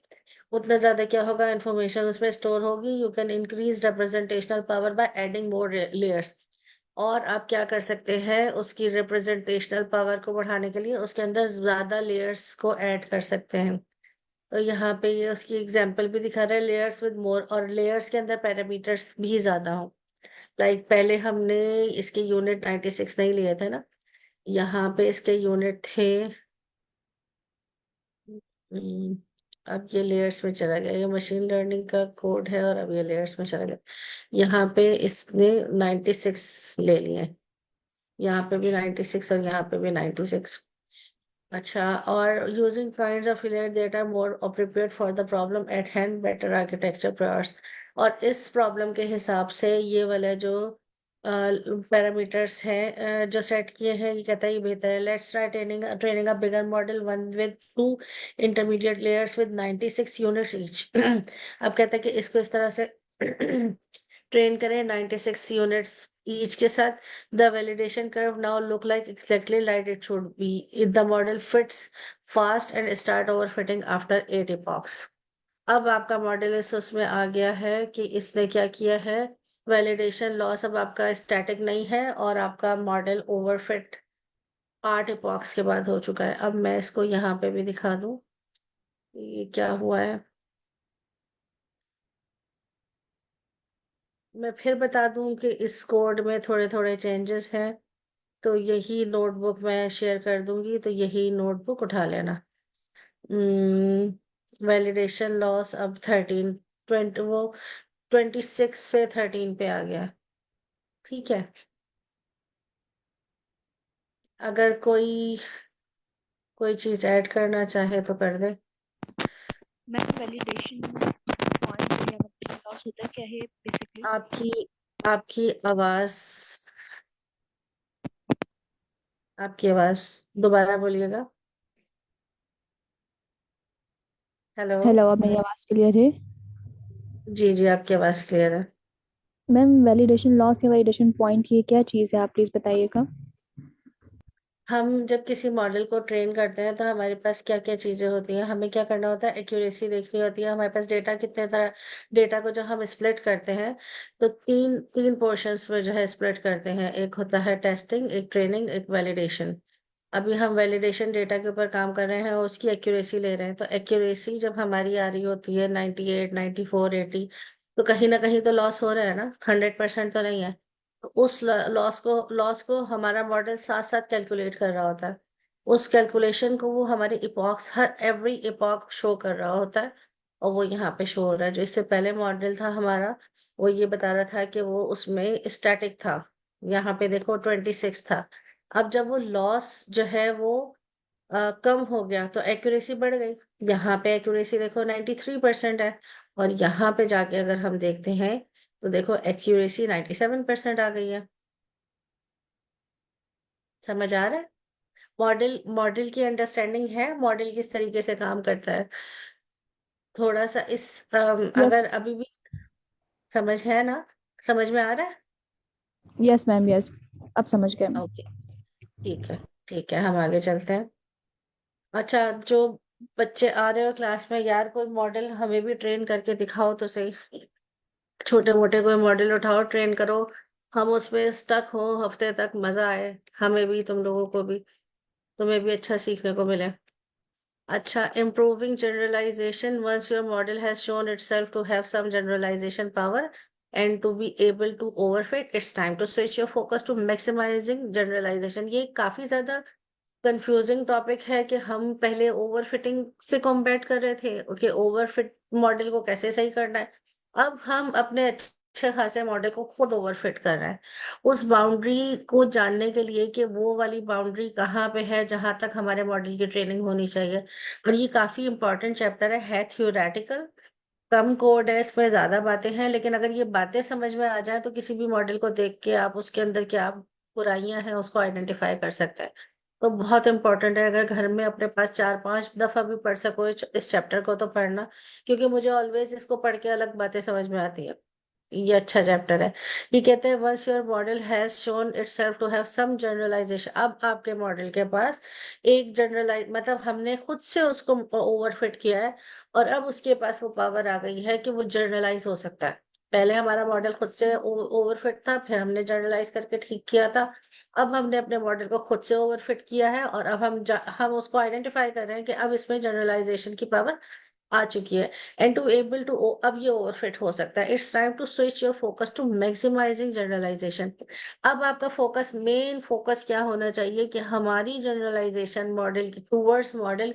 उतना ज्यादा क्या होगा, इन्फॉर्मेशन उसमें स्टोर होगी। You can increase representational power by adding more layers. और आप क्या कर सकते हैं, उसकी रिप्रेजेंटेशनल पावर को बढ़ाने के लिए उसके अंदर ज्यादा लेयर्स को ऐड कर सकते हैं। तो यहाँ पे ये उसकी एग्जांपल भी दिखा रहा है, लेयर्स विद मोर, और लेयर्स के अंदर पैरामीटर्स भी ज्यादा हो। लाइक पहले हमने इसके यूनिट 96 नहीं लिए थे ना, यहाँ पे इसके यूनिट थे, हम्म, अब ये लेयर्स में चला गया। ये मशीन लर्निंग का कोड है और अब ये लेयर्स में चला गया। यहाँ पे इसने 96 ले लिए, यहाँ पे भी 96 और यहाँ पे भी 96। अच्छा, और using kinds of layer that are more appropriate for the problem at hand, better architecture priors. और इस प्रॉब्लम के हिसाब से ये वाला जो पैरामीटर्स हैं जो सेट किए हैं, ये कहता है ये बेहतर है। Let's try training a bigger model, one with two intermediate layers with 96 units each. अब कहता है कि इसको इस तरह से ट्रेन करें 96 यूनिट्स ईच के साथ। The validation curve now look like exactly like it should be if the model fits fast and start overfitting after 8 epochs. अब आपका मॉडल इस उसमें आ गया है कि इसने क्या किया है, वैलिडेशन लॉस अब आपका स्टैटिक नहीं है और आपका मॉडल ओवरफिट 8 epochs के बाद हो चुका है। अब मैं इसको यहाँ पे भी दिखा दूं ये क्या हुआ है। मैं फिर बता दूं कि इस कोड में थोड़े थोड़े चेंजेस हैं, तो यही नोटबुक मैं शेयर कर दूंगी, तो यही नोटबुक उठा लेना। वैलिडेशन लॉस अब 13 20 वो 26 से 13 पे आ गया। ठीक है, अगर कोई चीज ऐड करना चाहे तो कर दे। मैम वैलिडेशन पॉइंट या मतलब लॉस होता क्या है बेसिकली? आपकी आपकी आवाज आपकी आवाज दोबारा बोलिएगा। हेलो। हेलो, अब मेरी आवाज़ क्लियर है? जी जी, आपकी आवाज क्लियर है। मैम वैलिडेशन लॉस या वैलिडेशन पॉइंट ये क्या चीज़ है, आप प्लीज़ बताइएगा। हम जब किसी मॉडल को ट्रेन करते हैं तो हमारे पास क्या क्या चीज़ें होती हैं, हमें क्या करना होता है, एक्यूरेसी देखनी होती है। हमारे पास डेटा कितने तरह, डेटा को जो हम स्प्लिट करते हैं तो तीन तीन पोर्शंस में जो है स्प्लिट करते हैं। एक होता है टेस्टिंग, एक ट्रेनिंग, एक वैलिडेशन। अभी हम वैलिडेशन डेटा के ऊपर काम कर रहे हैं और उसकी एक्यूरेसी ले रहे हैं। तो एक्यूरेसी जब हमारी आ रही होती है 98, 94, 80, तो कहीं ना कहीं तो लॉस हो रहा है ना, 100% तो नहीं है। तो उस लॉस को हमारा मॉडल साथ साथ कैलकुलेट कर रहा होता है। उस कैलकुलेशन को वो हमारे इपॉक्स, हर एवरी इपॉक शो कर रहा होता है। और वो यहाँ पे शो हो रहा है। जो इससे पहले मॉडल था हमारा, वो ये बता रहा था कि वो उसमें स्टैटिक था। यहाँ पे देखो 26 था। अब जब वो लॉस जो है वो कम हो गया तो एक्यूरेसी बढ़ गई। यहाँ पे एक्यूरेसी देखो 93% है। और यहाँ पे जाके अगर हम देखते हैं तो देखो एक्यूरेसी 97% आ गई है। समझ आ रहा है? मॉडल मॉडल की अंडरस्टैंडिंग है, मॉडल किस तरीके से काम करता है। थोड़ा सा यस अगर अभी भी समझ है ना, समझ में आ रहा है? यस मैम यस, अब समझ गए। ओके, ठीक है। ठीक है, हम आगे चलते हैं। अच्छा, जो बच्चे आ रहे हो क्लास में, यार कोई मॉडल हमें भी ट्रेन करके दिखाओ तो सही। छोटे मोटे कोई मॉडल उठाओ, ट्रेन करो। हम उसमें स्टक हो हफ्ते तक, मजा आए हमें भी, तुम लोगों को भी, तुम्हें भी अच्छा सीखने को मिले। अच्छा, improving generalization. Once your model has shown itself to have some generalization power and to be able to overfit, it's time to switch your focus to maximizing generalization. ये काफी ज्यादा कंफ्यूजिंग टॉपिक है कि हम पहले ओवरफिटिंग से combat कर रहे थे कि ओवरफिट मॉडल को कैसे सही करना है। अब हम अपने अच्छे खासे मॉडल को खुद ओवरफिट कर रहे हैं, उस बाउंड्री को जानने के लिए कि वो वाली बाउंड्री कहाँ पे है जहां तक हमारे मॉडल की ट्रेनिंग होनी चाहिए। और ये काफी इंपॉर्टेंट चैप्टर है थ्योरेटिकल, कम कोड है, इसमें ज्यादा बातें हैं, लेकिन अगर ये बातें समझ में आ जाए तो किसी भी मॉडल को देख के आप उसके अंदर क्या बुराइयां हैं उसको आइडेंटिफाई कर सकते हैं। तो बहुत इंपॉर्टेंट है, अगर घर में अपने पास 4-5 दफा भी पढ़ सको इस चैप्टर को तो पढ़ना, क्योंकि मुझे ऑलवेज इसको पढ़ के अलग बातें समझ में आती है। ये अच्छा चैप्टर है। ये कहते हैं once your model has shown itself to have some generalisation, अब आपके मॉडल के पास एक जनरलाइज, मतलब हमने खुद से उसको ओवरफिट किया है और अब उसके पास वो पावर आ गई है कि वो जर्नलाइज हो सकता है। पहले हमारा मॉडल खुद से ओवरफिट था, फिर हमने जर्नलाइज करके ठीक किया था। अब हमने अपने मॉडल को खुद से ओवरफिट किया है और अब हम उसको आइडेंटिफाई कर रहे हैं कि अब इसमें जनरलाइजेशन की पावर आ चुकी है। एंड टू एबल टू, अब ये ओवरफिट हो सकता है। It's time to switch your focus to maximising generalisation. अब आपका फोकस, मेन फोकस क्या होना चाहिए कि हमारी जनरलाइजेशन मॉडल की टूवर्ड्स मॉडल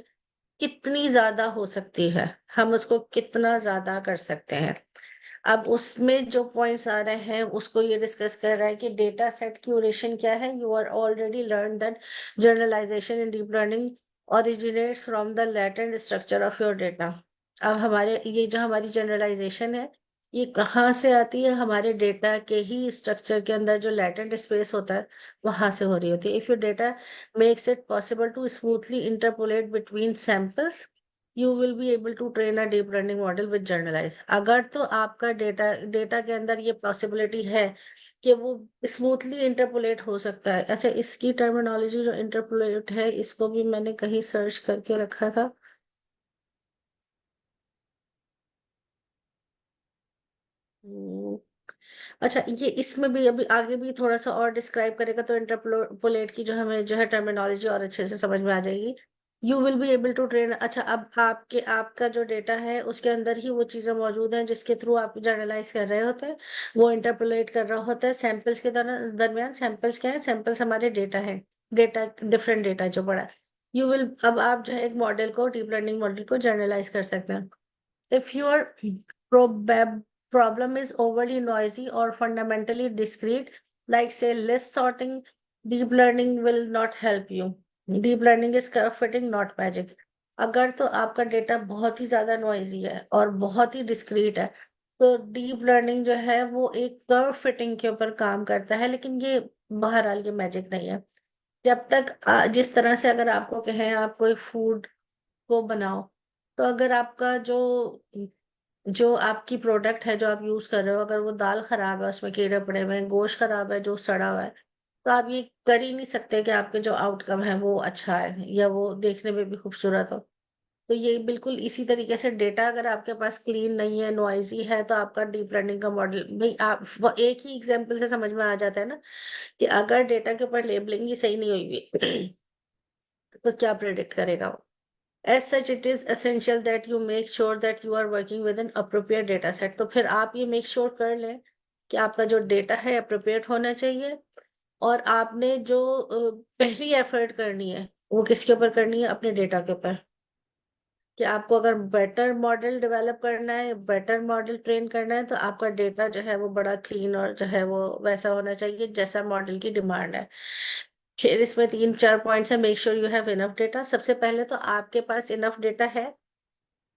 कितनी ज्यादा हो सकती है, हम उसको कितना ज्यादा कर सकते हैं। अब उसमें जो पॉइंट्स आ रहे हैं उसको ये डिस्कस कर रहा है कि डेटा सेट क्यूरेशन क्या है। You are already learn that generalisation in deep learning originates from the latent structure of your data। अब हमारे ये जो हमारी जनरलाइजेशन है ये कहाँ से आती है, हमारे डेटा के ही स्ट्रक्चर के अंदर जो लेटेंट स्पेस होता है वहां से हो रही होती है। If your data makes it possible to smoothly interpolate between samples, you will be able to train a deep learning model with generalise. अगर तो आपका डेटा डेटा के अंदर ये पॉसिबिलिटी है कि वो स्मूथली इंटरपोलेट हो सकता है। अच्छा, इसकी टर्मिनोलॉजी जो इंटरपोलेट है इसको भी मैंने कहीं सर्च करके रखा था। हम्म, अच्छा, ये इसमें भी अभी आगे भी थोड़ा सा और डिस्क्राइब करेगा तो इंटरपोलेट की जो हमें जो है टर्मिनोलॉजी और अच्छे से समझ में आ जाएगी। You will be able to train, अच्छा अब आपका जो डेटा है उसके अंदर ही वो चीजें मौजूद हैं जिसके थ्रू आप जर्नलाइज कर रहे होते हैं। वो इंटरपोलेट कर रहा होता है सैंपल्स के दरमियान। सैंपल्स क्या है? सैंपल्स हमारे डेटा है, डेटा डिफरेंट डेटा जो पड़ा है। यू विल, अब आप जो है एक मॉडल को, डीप लर्निंग मॉडल को जर्नलाइज कर सकते हैं। If your problem is overly noisy or fundamentally discrete, like say list sorting, deep learning will not help you. Deep learning is curve fitting, not magic. अगर तो आपका data बहुत ही ज्यादा noisy है और बहुत ही डिस्क्रीट है तो डीप लर्निंग जो है वो एक कर्व फिटिंग के ऊपर काम करता है, लेकिन ये बहरहाल ये मैजिक नहीं है। जब तक जिस तरह से अगर आपको कहें आप कोई फूड को बनाओ, तो अगर आपका जो जो आपकी प्रोडक्ट है जो आप यूज कर रहे हो, अगर वो दाल खराब है, उसमें कीड़े पड़े हुए हैं, गोश्त खराब है जो सड़ा हुआ है, तो आप ये कर ही नहीं सकते कि आपके जो आउटकम है वो अच्छा है या वो देखने में भी खूबसूरत हो। तो ये बिल्कुल इसी तरीके से डेटा अगर आपके पास क्लीन नहीं है, नॉइजी है, तो आपका डीप लर्निंग का मॉडल भाई आप एक ही एग्जाम्पल से समझ में आ जाता है ना कि अगर डेटा के ऊपर लेबलिंग ही सही नहीं हुई हुई तो क्या प्रेडिक्ट करेगा वो। As such, it is essential that you make sure that you are working with an appropriate data set. तो फिर आप ये make sure कर लें कि आपका जो डेटा है appropriate होना चाहिए और आपने जो पहली एफर्ट करनी है वो किसके ऊपर करनी है, अपने डेटा के ऊपर। कि आपको अगर बेटर मॉडल डेवलप करना है, बेटर मॉडल ट्रेन करना है, तो आपका डेटा जो है वो बड़ा क्लीन और जो है वो वैसा होना चाहिए जैसा मॉडल की डिमांड है। फिर इसमें 3-4 पॉइंट्स है। Make sure you have enough data. सबसे पहले तो आपके पास इनफ डेटा है,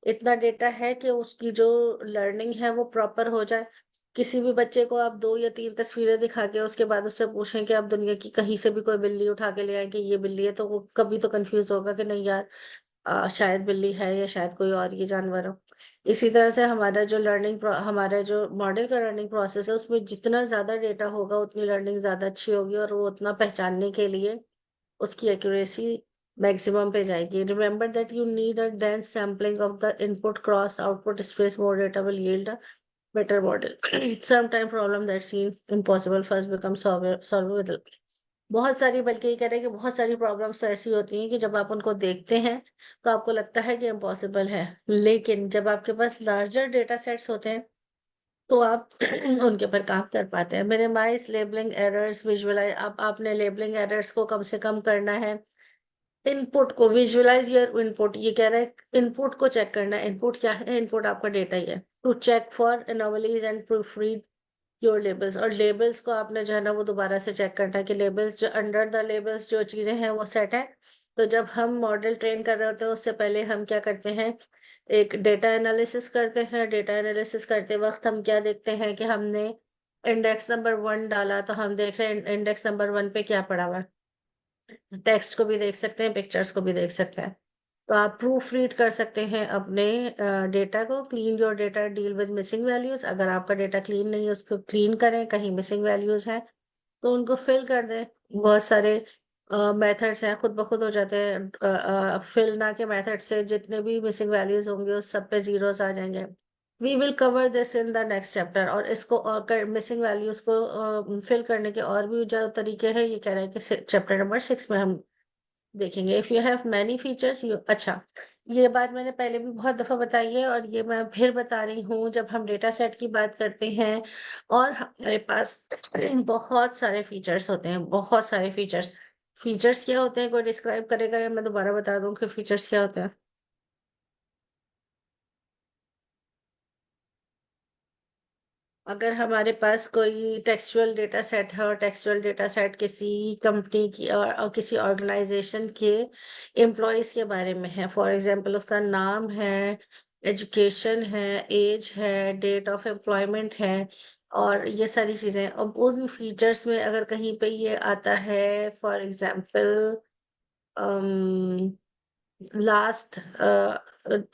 इतना डेटा है कि उसकी जो लर्निंग है वो प्रॉपर हो जाए। किसी भी बच्चे को आप 2 या 3 तस्वीरें दिखा के उसके बाद उससे पूछें कि आप दुनिया की कहीं से भी कोई बिल्ली उठा के ले आए कि ये बिल्ली है, तो वो कभी तो कंफ्यूज होगा कि नहीं यार, शायद बिल्ली है या शायद कोई और ये जानवर हो। इसी तरह से हमारा जो मॉडल का लर्निंग प्रोसेस है उसमें जितना ज्यादा डेटा होगा उतनी लर्निंग ज्यादा अच्छी होगी और वो उतना पहचानने के लिए उसकी एक्यूरेसी मैक्सिमम पे जाएगी। Remember that you need a dense sampling of the input cross output space. More data will yield a better model. Sometime problem that seem impossible first become solvable. बहुत सारी, बल्कि ये कह रहे हैं कि बहुत सारी प्रॉब्लम्स तो ऐसी होती हैं कि जब आप उनको देखते हैं तो आपको लगता है कि इम्पॉसिबल है, लेकिन जब आपके पास लार्जर डेटा सेट्स होते हैं तो आप उनके ऊपर काम कर पाते हैं। Minimise labelling errors, visualise. अब आपने लेबलिंग एरर्स को कम से कम करना है। इनपुट को विजुअलाइज योर इनपुट, ये कह रहा है इनपुट को चेक करना है। इनपुट क्या है? इनपुट आपका डेटा ही है। To check for anomalies and proofread your labels. और लेबल्स को आपने जो है ना वो दोबारा से चेक करना है कि लेबल्स जो अंडर द लेबल्स जो चीजें हैं वो सेट है। तो जब हम मॉडल ट्रेन कर रहे होते हैं उससे पहले हम क्या करते हैं, एक डेटा एनालिसिस करते हैं। डेटा एनालिसिस करते वक्त हम क्या देखते हैं कि हमने इंडेक्स नंबर 1 डाला तो हम देख रहे हैं इंडेक्स नंबर 1 पे क्या पड़ा हुआ है। टेक्स्ट को भी देख सकते हैं, पिक्चर्स को भी देख सकते हैं। तो आप प्रूफ रीड कर सकते हैं अपने डेटा को। Clean your data, deal with missing values. अगर आपका डेटा क्लीन नहीं है उसको क्लीन करें, कहीं मिसिंग वैल्यूज हैं तो उनको फिल कर दें। बहुत सारे मेथड्स हैं, खुद ब खुद हो जाते हैं। फिल ना के मेथड से जितने भी मिसिंग वैल्यूज होंगे उस सब पे जीरोस आ जाएंगे। We will cover this in the next chapter. और इसको और कर मिसिंग वैल्यूज को फिल करने के और भी जो तरीके हैं ये कह रहे हैं कि चैप्टर नंबर 6 में हम देखेंगे। If you have many features you, अच्छा, ये बात मैंने पहले भी बहुत दफा बताई है और ये मैं फिर बता रही हूँ। जब हम डेटा सेट की बात करते हैं और हमारे पास बहुत सारे फीचर्स होते हैं, बहुत सारे फीचर्स। फीचर्स क्या होते हैं, कोई डिस्क्राइब करेगा या मैं दोबारा बता दूं कि फीचर्स क्या होते हैं? अगर हमारे पास कोई टेक्सचुअल डेटा सेट है और टेक्सचुअल डेटा सेट किसी कंपनी की और किसी ऑर्गेनाइजेशन के एम्प्लॉयज के बारे में है, फॉर एग्जांपल उसका नाम है, एजुकेशन है, एज है, डेट ऑफ एम्प्लॉयमेंट है और ये सारी चीजें। अब उन फीचर्स में अगर कहीं पे ये आता है फॉर एग्जांपल लास्ट,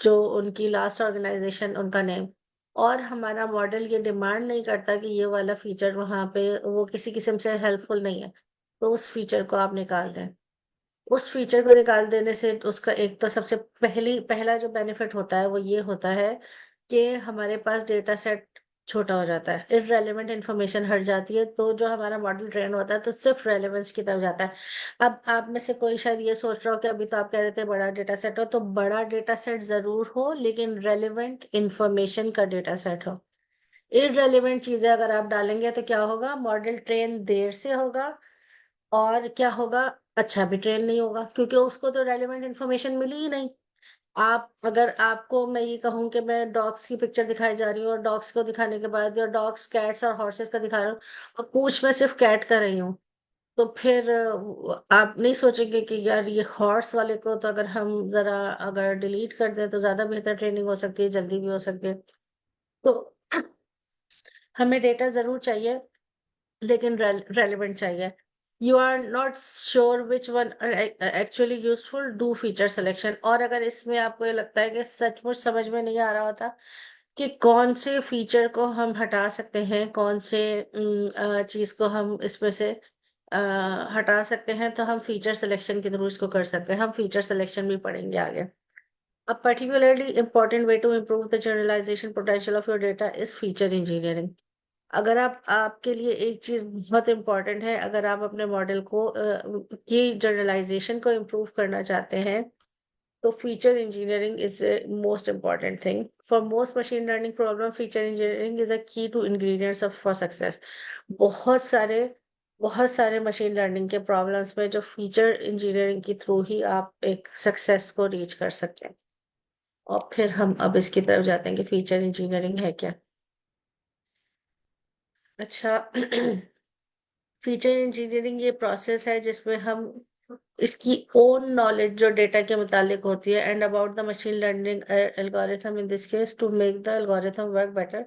जो उनकी लास्ट ऑर्गेनाइजेशन, उनका नेम, और हमारा मॉडल ये डिमांड नहीं करता कि ये वाला फीचर वहां पे वो किसी किस्म से हेल्पफुल नहीं है, तो उस फीचर को आप निकाल दें। उस फीचर को निकाल देने से उसका एक तो सबसे पहला जो बेनिफिट होता है वो ये होता है कि हमारे पास डेटा सेट छोटा हो जाता है, इररेलेवेंट इंफॉर्मेशन हट जाती है, तो जो हमारा मॉडल ट्रेन होता है तो सिर्फ रेलेवेंस की तरफ जाता है। अब आप में से कोई शायद ये सोच रहा हो कि अभी तो आप कह रहे थे बड़ा डेटा सेट हो, तो बड़ा डेटा सेट जरूर हो लेकिन रेलेवेंट इंफॉर्मेशन का डेटा सेट हो। इररेलेवेंट चीजें अगर आप डालेंगे तो क्या होगा, मॉडल ट्रेन देर से होगा और क्या होगा, अच्छा भी ट्रेन नहीं होगा क्योंकि उसको तो रेलेवेंट इन्फॉर्मेशन मिली ही नहीं। आप अगर आपको मैं ये कहूँ कि मैं डॉग्स की पिक्चर दिखाई जा रही हूँ और डॉग्स को दिखाने के बाद या डॉग्स, कैट्स और हॉर्सेस का दिखा रहा हूँ और पूछ मैं सिर्फ कैट कर रही हूँ, तो फिर आप नहीं सोचेंगे कि यार ये हॉर्स वाले को तो अगर हम जरा अगर डिलीट कर दें तो ज्यादा बेहतर ट्रेनिंग हो सकती है, जल्दी भी हो सकती है। तो हमें डेटा जरूर चाहिए लेकिन रेलिवेंट चाहिए। You are not sure which one actually useful, do feature selection. और अगर इसमें आपको ये लगता है कि सचमुच समझ में नहीं आ रहा होता कि कौन से फीचर को हम हटा सकते हैं, कौन से चीज को हम इसमें से हटा सकते हैं, तो हम फीचर सिलेक्शन के थ्रू इसको कर सकते हैं। हम फीचर सिलेक्शन भी पढ़ेंगे आगे। A particularly important way to improve the generalization potential of your data is feature engineering. अगर आप आपके लिए एक चीज बहुत इंपॉर्टेंट है, अगर आप अपने मॉडल को की जनरलाइजेशन को इम्प्रूव करना चाहते हैं, तो feature engineering is most important thing for most machine learning problem. Feature engineering is a key to ingredients of for success. बहुत सारे बहुत सारे मशीन लर्निंग के प्रॉब्लम्स में जो फीचर इंजीनियरिंग के थ्रू ही आप एक सक्सेस को रीच कर सकते हैं। और फिर हम अब इसकी तरफ जाते हैं कि फीचर इंजीनियरिंग है क्या। अच्छा फीचर इंजीनियरिंग ये प्रोसेस है जिसमें हम इसकी ओन नॉलेज जो डेटा के मुतालिक होती है and about the machine learning algorithm in this case to make the algorithm work better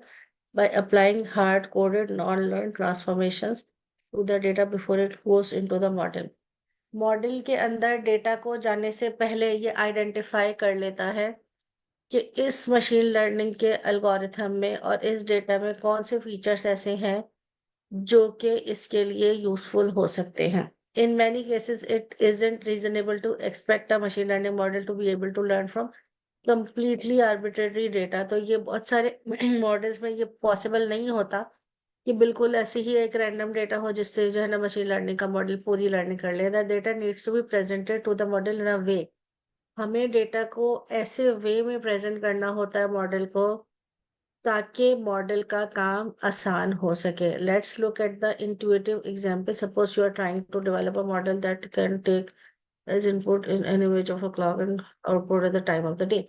by applying hard-coded non-learned transformations to the data before it goes into the model. Model के अंदर data को जाने से पहले ये identify कर लेता है कि इस मशीन लर्निंग के एल्गोरिथम में और इस डेटा में कौन से फीचर्स ऐसे हैं जो कि इसके लिए यूजफुल हो सकते हैं। In many cases, it isn't reasonable to expect a machine learning model to be able to learn from completely arbitrary data। तो ये बहुत सारे मॉडल्स में ये पॉसिबल नहीं होता कि बिल्कुल ऐसे ही एक रैंडम डेटा हो जिससे जो है ना मशीन लर्निंग का मॉडल पूरी लर्निंग कर ले। The data needs to be presented to the model in a way. हमें डेटा को ऐसे वे में प्रेजेंट करना होता है मॉडल को ताकि मॉडल का काम आसान हो सके। Let's look at the intuitive example. Suppose you are trying to develop a model that can take as input in an image of a clock and output at the time of the day.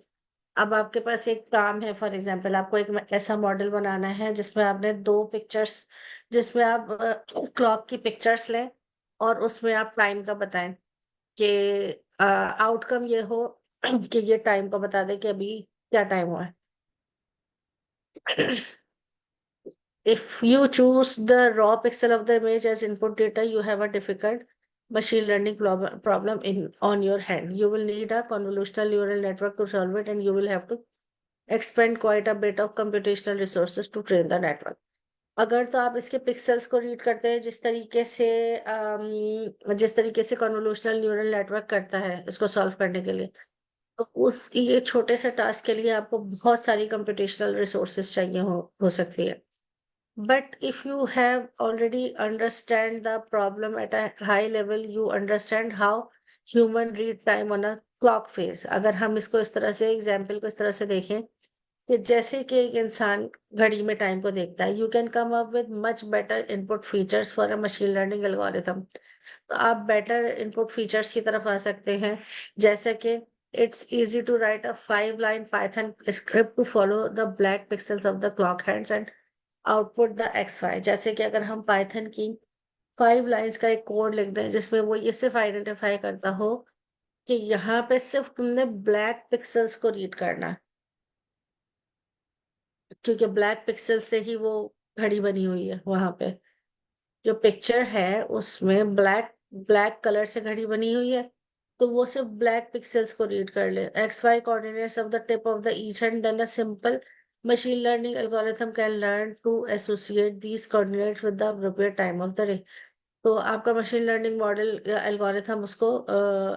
अब आपके पास एक काम है, for example आपको एक ऐसा model बनाना है जिसमें आपने दो पिक्चर्स, जिसमें आप क्लॉक की पिक्चर्स लें और उसमें आप टाइम का बताएं कि आउटकम ये हो कि ये टाइम का बता दे कि अभी क्या टाइम हुआ है। If you choose the raw pixel of the image as input data, you have a difficult machine learning problem in on your hand. You will need a convolutional neural network to solve it, and you will have to expend quite a bit of computational resources to train the network. अगर तो आप इसके pixels को read करते हैं जिस तरीके से कन्वोल्यूशनल न्यूरल नेटवर्क करता है इसको सॉल्व करने के लिए, तो उस ये छोटे से टास्क के लिए आपको बहुत सारी कंप्यूटेशनल रिसोर्सेज चाहिए हो सकती है। But if you have already understand the problem at a high level, you understand how human read time on a clock face। अगर हम इसको इस तरह से एग्जाम्पल को इस तरह से देखें कि जैसे कि एक इंसान घड़ी में टाइम को देखता है, you can come up with much better input features for a machine learning algorithm. तो आप बेटर इनपुट फीचर्स की तरफ आ सकते हैं, जैसे कि it's easy to write a 5 line Python script to follow the black pixels of the clock hands and output the XY। जैसे कि अगर हम पाइथन की 5 लाइन्स का एक कोड लिख दें जिसमें वो ये सिर्फ आइडेंटिफाई करता हो कि यहाँ पे सिर्फ तुमने ब्लैक पिक्सल्स को रीड करना है, क्योंकि ब्लैक पिक्सल से ही वो घड़ी बनी हुई है। वहां पे जो पिक्चर है उसमें ब्लैक ब्लैक कलर से घड़ी बनी हुई है, तो वो सिर्फ ब्लैक पिक्सेल्स को रीड कर ले। XY coordinates of the tip of the each hand, then a simple machine learning algorithm can learn to associate these coordinates with the appropriate time of the day। तो आपका machine learning model या algorithm उसको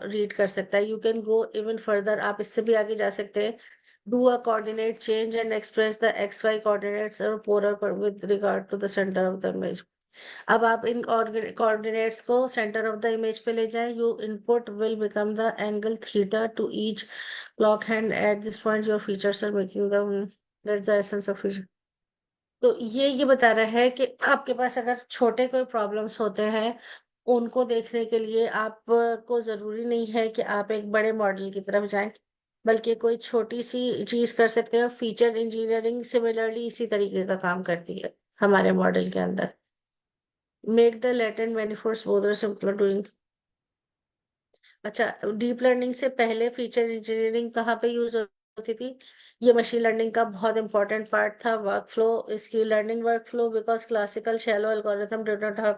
read कर सकता है। You can go even further, आप इससे भी आगे जा सकते हैं। Do a coordinate change and express the XY coordinates और polar with regard to the centre of the image. अब आप इन कोऑर्डिनेट्स को सेंटर ऑफ द इमेज पे ले जाएं। You input will become the angle theta to each clock hand at this point your features are making the that's the essence of feature. तो ये बता रहा है कि आपके पास अगर छोटे कोई प्रॉब्लम्स होते हैं, उनको देखने के लिए आपको जरूरी नहीं है कि आप एक बड़े मॉडल की तरफ जाएं, बल्कि कोई छोटी सी चीज कर सकते हैं। फीचर इंजीनियरिंग सिमिलरली इसी तरीके का काम करती है हमारे मॉडल के अंदर। Make the latent manifolds both simpler doing. अच्छा, डीप लर्निंग से पहले फीचर इंजीनियरिंग कहाँ पे यूज होती थी? ये मशीन लर्निंग का बहुत इंपॉर्टेंट पार्ट था। वर्कफ्लो, इसकी learning workflow, because classical shallow algorithm did not have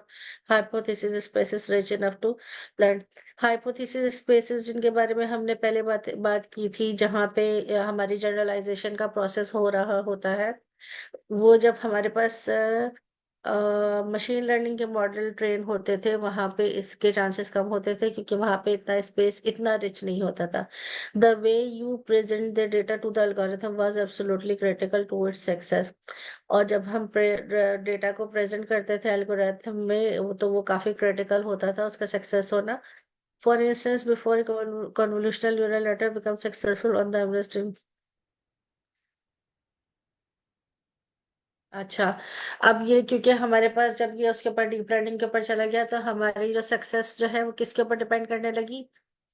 hypothesis spaces rich enough to learn. Hypothesis spaces जिनके बारे में हमने पहले बात की थी, जहाँ पे हमारी जनरलाइजेशन का प्रोसेस हो रहा होता है, वो जब हमारे पास मशीन लर्निंग के मॉडल ट्रेन होते थे वहां पे इसके चांसेस कम होते थे क्योंकि वहां पे इतना स्पेस इतना रिच नहीं होता था. The way you present the data to the algorithm was absolutely critical to its success. और जब हम डेटा को प्रेजेंट करते थे एल्गोरिथम में तो वो काफी क्रिटिकल होता था उसका सक्सेस होना. For instance before convolutional neural network become successful on the average. अच्छा, अब ये क्योंकि हमारे पास जब ये उसके ऊपर डीप लर्निंग के ऊपर चला गया तो हमारी जो सक्सेस जो है वो किसके ऊपर डिपेंड करने लगी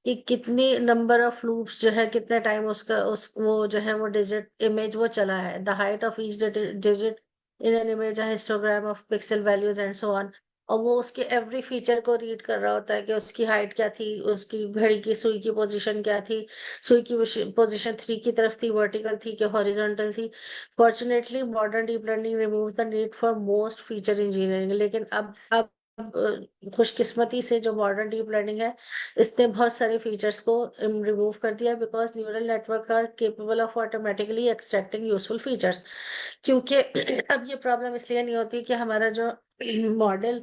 कि कितनी नंबर ऑफ लूप्स जो है कितने टाइम उसका उस वो जो है वो डिजिट इमेज वो चला है. The height of each digit in an image histogram of pixel values and so on. और वो उसके एवरी फीचर को रीड कर रहा होता है कि उसकी हाइट क्या थी, उसकी घड़ी की सुई की पोजीशन क्या थी, सुई की पोजीशन 3 की तरफ थी, वर्टिकल थी कि हॉरिजॉन्टल थी. Fortunately, modern deep learning removes the need for most feature engineering. लेकिन अब खुशकिस्मती से जो मॉडर्न डीप लर्निंग है इसने बहुत सारे फीचर्स को रिमूव कर दिया because neural network are capable of automatically extracting useful features. क्योंकि अब ये प्रॉब्लम इसलिए नहीं होती कि मॉडल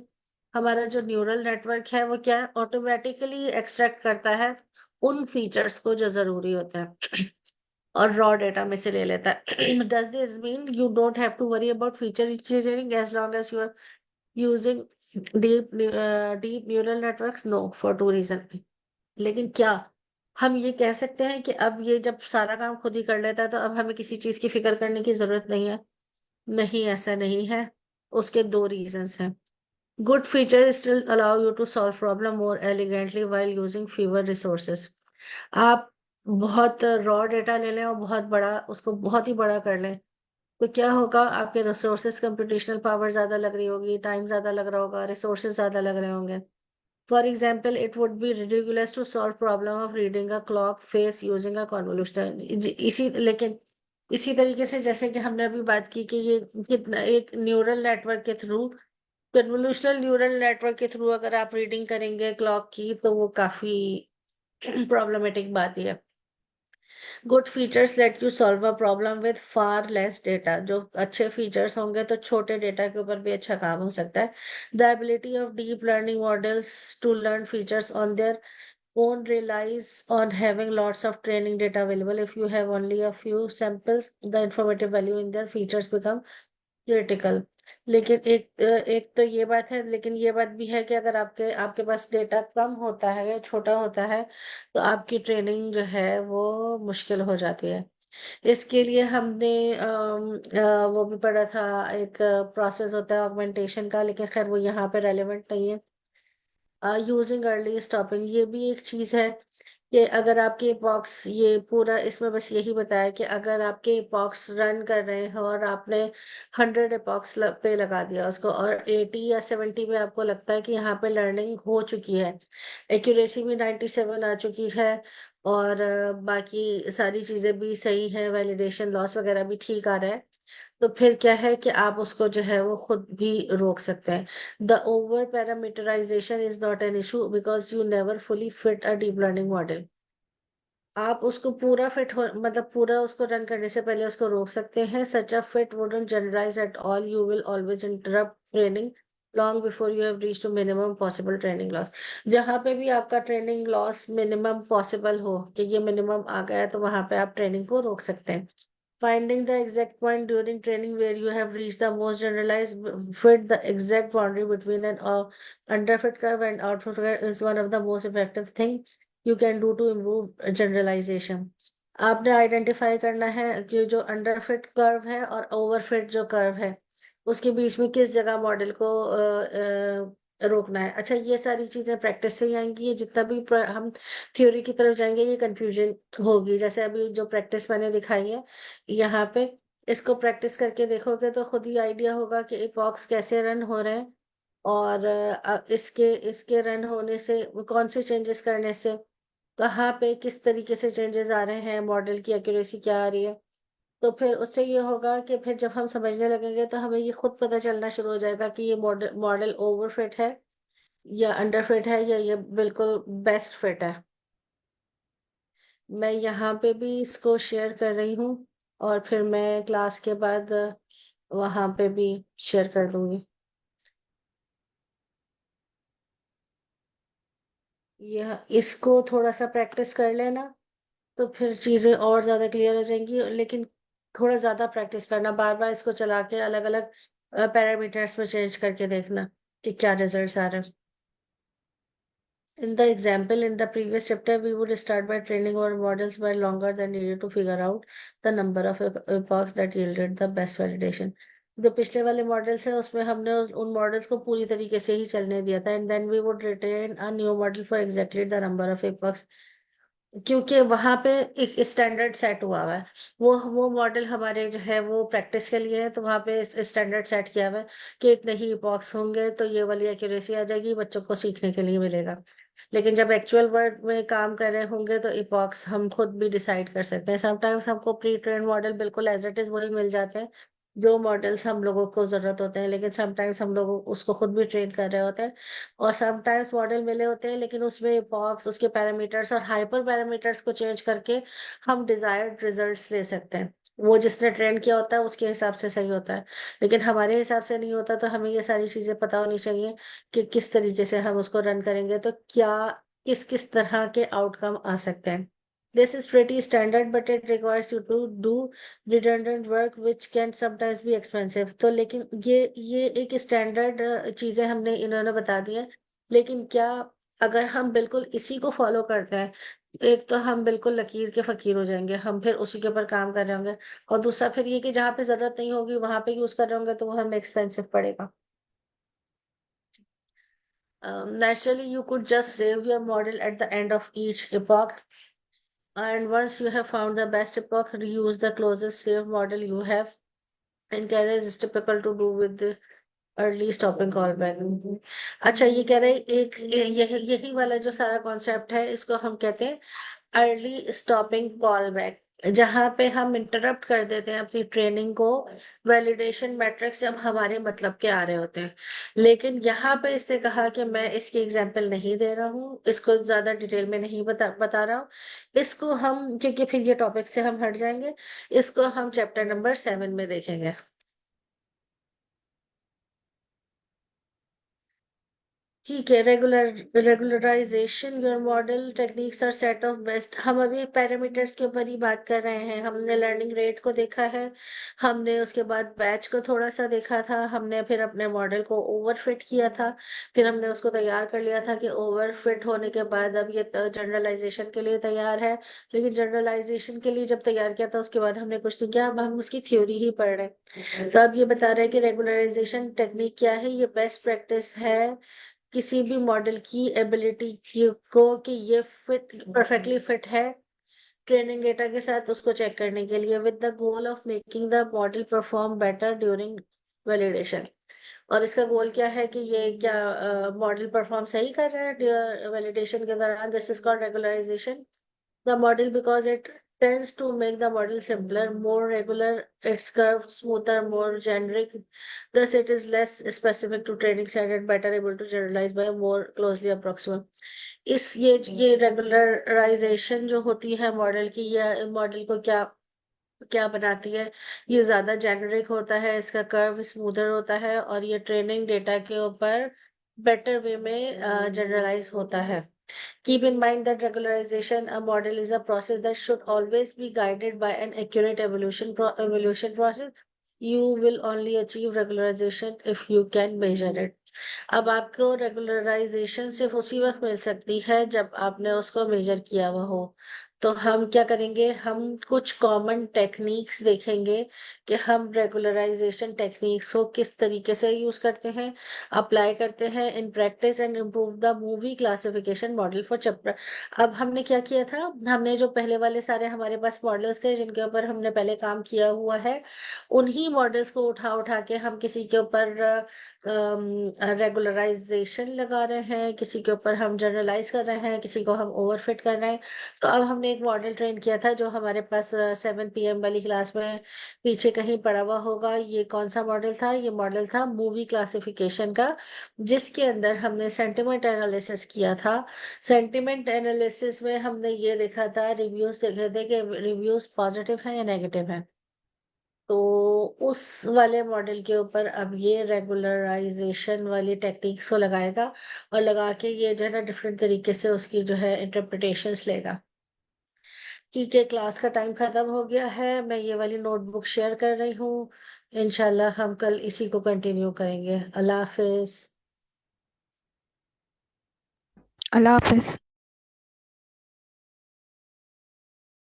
हमारा जो न्यूरल नेटवर्क है वो क्या ऑटोमेटिकली एक्सट्रैक्ट करता है उन फीचर्स को जो जरूरी होते हैं और रॉ डेटा में से ले लेता है. Does this mean you don't have to worry about feature engineering as long as you are using deep neural networks? No, for two reasons. लेकिन क्या हम ये कह सकते हैं कि अब ये जब सारा काम खुद ही कर लेता है तो अब हमें किसी चीज की फिक्र करने की जरूरत नहीं है? नहीं, ऐसा नहीं है. उसके दो रीजंस हैं. Good features still allow you to solve problem more elegantly while using fewer resources. आप बहुत रॉ डेटा ले लें और बहुत बड़ा उसको बहुत ही बड़ा कर लें तो क्या होगा आपके रिसोर्सेज कंप्यूटेशनल पावर ज्यादा लग रही होगी, टाइम ज्यादा लग रहा होगा, रिसोर्सेज ज्यादा लग रहे होंगे. For example it would be ridiculous to solve problem of reading a clock face using a convolution. इसी लेकिन इसी तरीके से जैसे कि हमने अभी बात की कि ये कितना एक न्यूरल नेटवर्क के थ्रू कन्वोल्यूशनल न्यूरल नेटवर्क के थ्रू अगर आप रीडिंग करेंगे क्लॉक की तो वो काफी प्रॉब्लमेटिक बात ही है. Good features let you solve a problem with far less data. जो अच्छे फीचर्स होंगे तो छोटे डेटा के ऊपर भी अच्छा काम हो सकता है. The ability of deep learning models to learn features on their own relies on having lots of training data available. If you have only a few samples, the informative value in their features become critical. लेकिन एक तो ये बात है, लेकिन ये बात भी है कि अगर आपके आपके पास डेटा कम होता है या छोटा होता है तो आपकी ट्रेनिंग जो है वो मुश्किल हो जाती है. इसके लिए हमने वो भी पढ़ा था. एक प्रोसेस होता है ऑगमेंटेशन का, लेकिन खैर वो यहाँ पे रेलेवेंट नहीं है. यूजिंग अर्ली स्टॉपिंग ये भी एक चीज है कि अगर आपके एपॉक्स ये पूरा इसमें बस यही बताया कि अगर आपके एपॉक्स रन कर रहे हैं और आपने 100 एपॉक्स पे लगा दिया उसको और 80 या 70 में आपको लगता है कि यहाँ पे लर्निंग हो चुकी है, एक्यूरेसी भी 97 आ चुकी है और बाकी सारी चीजें भी सही है, वैलिडेशन लॉस वगैरह भी ठीक आ रहा है, तो फिर क्या है कि आप उसको जो है वो खुद भी रोक सकते हैं. The over parameterization is not an issue because you never fully fit a deep learning model. आप उसको पूरा फिट हो मतलब पूरा उसको रन करने से पहले उसको रोक सकते हैं. Such a fit wouldn't generalise at all. You will always interrupt training long before you have reached to minimum possible training loss. जहां पे भी आपका ट्रेनिंग लॉस मिनिमम पॉसिबल हो कि ये मिनिमम आ गया है तो वहां पे आप ट्रेनिंग को रोक सकते हैं. Finding the exact point during training where you have reached the most generalized fit, the exact boundary between an underfit curve and outfit curve is one of the most effective things you can do to improve generalization. आपने identify करना है कि जो underfit curve है और overfit जो curve है उसके बीच में किस जगह मॉडल को रोकना है. अच्छा, ये सारी चीजें प्रैक्टिस से ही आएंगी. ये जितना भी हम थ्योरी की तरफ जाएंगे ये कंफ्यूजन होगी. जैसे अभी जो प्रैक्टिस मैंने दिखाई है यहाँ पे, इसको प्रैक्टिस करके देखोगे तो खुद ही आइडिया होगा कि इपॉक्स कैसे रन हो रहे हैं और इसके इसके रन होने से कौन से चेंजेस करने से कहाँ पे किस तरीके से चेंजेस आ रहे हैं, मॉडल की एक्यूरेसी क्या आ रही है. तो फिर उससे ये होगा कि फिर जब हम समझने लगेंगे तो हमें ये खुद पता चलना शुरू हो जाएगा कि ये मॉडल मॉडल ओवरफिट है या अंडरफिट है या ये बिल्कुल बेस्ट फिट है. मैं यहाँ पे भी इसको शेयर कर रही हूँ और फिर मैं क्लास के बाद वहाँ पे भी शेयर कर दूंगी. यह इसको थोड़ा सा प्रैक्टिस कर लेना तो फिर चीजें और ज्यादा क्लियर हो जाएंगी, लेकिन थोड़ा ज्यादा प्रैक्टिस करना, बार बार इसको चला के अलग अलग पैरामीटर्स में चेंज करके देखना कि क्या रिजल्ट्स आ रहे हैं। In the example in the previous chapter, we would start by training our models by longer than needed to figure out the number of epochs that yielded the best validation. जो पिछले वाले models है उसमें हमने उन models को पूरी तरीके से ही चलने दिया था, and then we would retrain a new model for exactly the number of epochs, क्योंकि वहां पे एक स्टैंडर्ड सेट हुआ है। वो मॉडल हमारे जो है वो प्रैक्टिस के लिए है, तो वहां पे स्टैंडर्ड सेट किया हुआ है कि इतने ही इपॉक्स होंगे तो ये वाली एक्यूरेसी आ जाएगी, बच्चों को सीखने के लिए मिलेगा। लेकिन जब एक्चुअल वर्ल्ड में काम कर रहे होंगे तो इपॉक्स हम खुद भी डिसाइड कर सकते हैं। समटाइम्स हमको प्री ट्रेन मॉडल बिल्कुल एज इट इज वही मिल जाते हैं जो मॉडल्स हम लोगों को जरूरत होते हैं, लेकिन समटाइम्स हम लोग उसको खुद भी ट्रेन कर रहे होते हैं। और समटाइम्स मॉडल मिले होते हैं लेकिन उसमें इपॉक्स, उसके पैरामीटर्स और हाइपर पैरामीटर्स को चेंज करके हम डिजायर्ड रिजल्ट्स ले सकते हैं। वो जिसने ट्रेन किया होता है उसके हिसाब से सही होता है, लेकिन हमारे हिसाब से नहीं होता। तो हमें ये सारी चीजें पता होनी चाहिए कि किस तरीके से हम उसको रन करेंगे तो क्या किस किस तरह के आउटकम आ सकते हैं। This is pretty standard but it requires you to do redundant work which can sometimes be expensive. तो लेकिन ये एक स्टैंडर्ड चीजें हमने इन्होंने बता दी है, लेकिन क्या अगर हम बिल्कुल इसी को फॉलो करते हैं, एक तो हम बिल्कुल लकीर के फकीर हो जाएंगे, हम फिर उसी के ऊपर काम कर रहे होंगे। और दूसरा फिर ये कि जहाँ पे जरूरत नहीं होगी वहां पे यूज कर रहे होंगे तो वो हमें एक्सपेंसिव पड़ेगा। Naturally, you could just save your model at the end of each epoch. And once you have found the best epoch, reuse the closest saved model you have. And carriage is typical to do with the early stopping callback. अच्छा, ये कह रहे हैं यही वाला जो सारा concept है इसको हम कहते हैं अर्ली स्टॉपिंग कॉल बैक, जहां पे हम इंटरप्ट कर देते हैं अपनी ट्रेनिंग को वैलिडेशन मैट्रिक्स जब हमारे मतलब के आ रहे होते हैं। लेकिन यहाँ पे इसने कहा कि मैं इसकी एग्जांपल नहीं दे रहा हूँ, इसको ज्यादा डिटेल में नहीं बता रहा हूँ। इसको हम, क्योंकि फिर ये टॉपिक से हम हट जाएंगे, इसको हम चैप्टर नंबर 7 में देखेंगे। ठीक है, regularization your model techniques are set of best. हम अभी पैरामीटर्स के ऊपर ही बात कर रहे हैं। हमने लर्निंग रेट को देखा है, हमने उसके बाद बैच को थोड़ा सा देखा था, हमने फिर अपने मॉडल को ओवरफिट किया था, फिर हमने उसको तैयार कर लिया था कि ओवरफिट होने के बाद अब ये जनरलाइजेशन के लिए तैयार है। लेकिन जनरलाइजेशन के लिए जब तैयार किया था उसके बाद हमने कुछ नहीं किया, अब हम उसकी थ्योरी ही पढ़ रहे हैं। तो अब ये बता रहे हैं कि रेगुलराइजेशन टेक्निक क्या है, ये बेस्ट प्रैक्टिस है किसी भी मॉडल की एबिलिटी को कि ये फिट परफेक्टली फिट है ट्रेनिंग डेटा के साथ, उसको चेक करने के लिए, with the goal of making the model perform better during validation. और इसका गोल क्या है कि ये क्या मॉडल परफॉर्म सही कर रहा है वैलिडेशन के दौरान। This is called regularization the model because it tends to make the model simpler, more regular, its curve smoother, more generic. Thus, it is less specific to training set and better able to generalize by a more closely approximate. इस ये regularisation जो होती है model की, या model को क्या क्या बनाती है, ये ज्यादा जेनरिक होता है, इसका कर्व स्मूथर होता है और ये ट्रेनिंग डेटा के ऊपर बेटर वे में जनरलाइज होता है। Keep in mind that regularization a model is a process that should always be guided by an accurate evolution process. You will only achieve regularization if you can measure it. अब आपको regularisation सिर्फ उसी वक्त मिल सकती है जब आपने उसको मेजर किया हुआ हो। तो हम क्या करेंगे, हम कुछ कॉमन टेक्निक्स देखेंगे कि हम रेगुलराइजेशन टेक्निक्स को किस तरीके से यूज करते हैं, अप्लाई करते हैं in practice and improve the movie classification model for chapter. अब हमने क्या किया था, हमने जो पहले वाले सारे हमारे पास मॉडल्स थे जिनके ऊपर हमने पहले काम किया हुआ है, उन्हीं मॉडल्स को उठा उठा के हम किसी के ऊपर रेगुलराइजेशन लगा रहे हैं, किसी के ऊपर हम जनरलाइज कर रहे हैं, किसी को हम ओवरफिट कर रहे हैं। तो अब हमने एक मॉडल ट्रेन किया था जो हमारे पास 7 PM वाली क्लास में पीछे कहीं पड़ा हुआ होगा। ये कौन सा मॉडल था, ये मॉडल था मूवी क्लासिफिकेशन का, जिसके अंदर हमने सेंटिमेंट एनालिसिस किया था। सेंटिमेंट एनालिसिस में हमने ये देखा था, रिव्यूज देखे थे कि रिव्यूज पॉजिटिव है या नेगेटिव है। तो उस वाले मॉडल के ऊपर अब ये रेगुलराइजेशन वाली टेक्निक्स को लगाएगा और लगा के ये जो है ना डिफरेंट तरीके से उसकी जो है इंटरप्रिटेशंस लेगा। ठीक है, क्लास का टाइम खत्म हो गया है, मैं ये वाली नोटबुक शेयर कर रही हूँ। इंशाल्लाह हम कल इसी को कंटिन्यू करेंगे। अल्लाह हाफिज। अल्लाह हाफिज।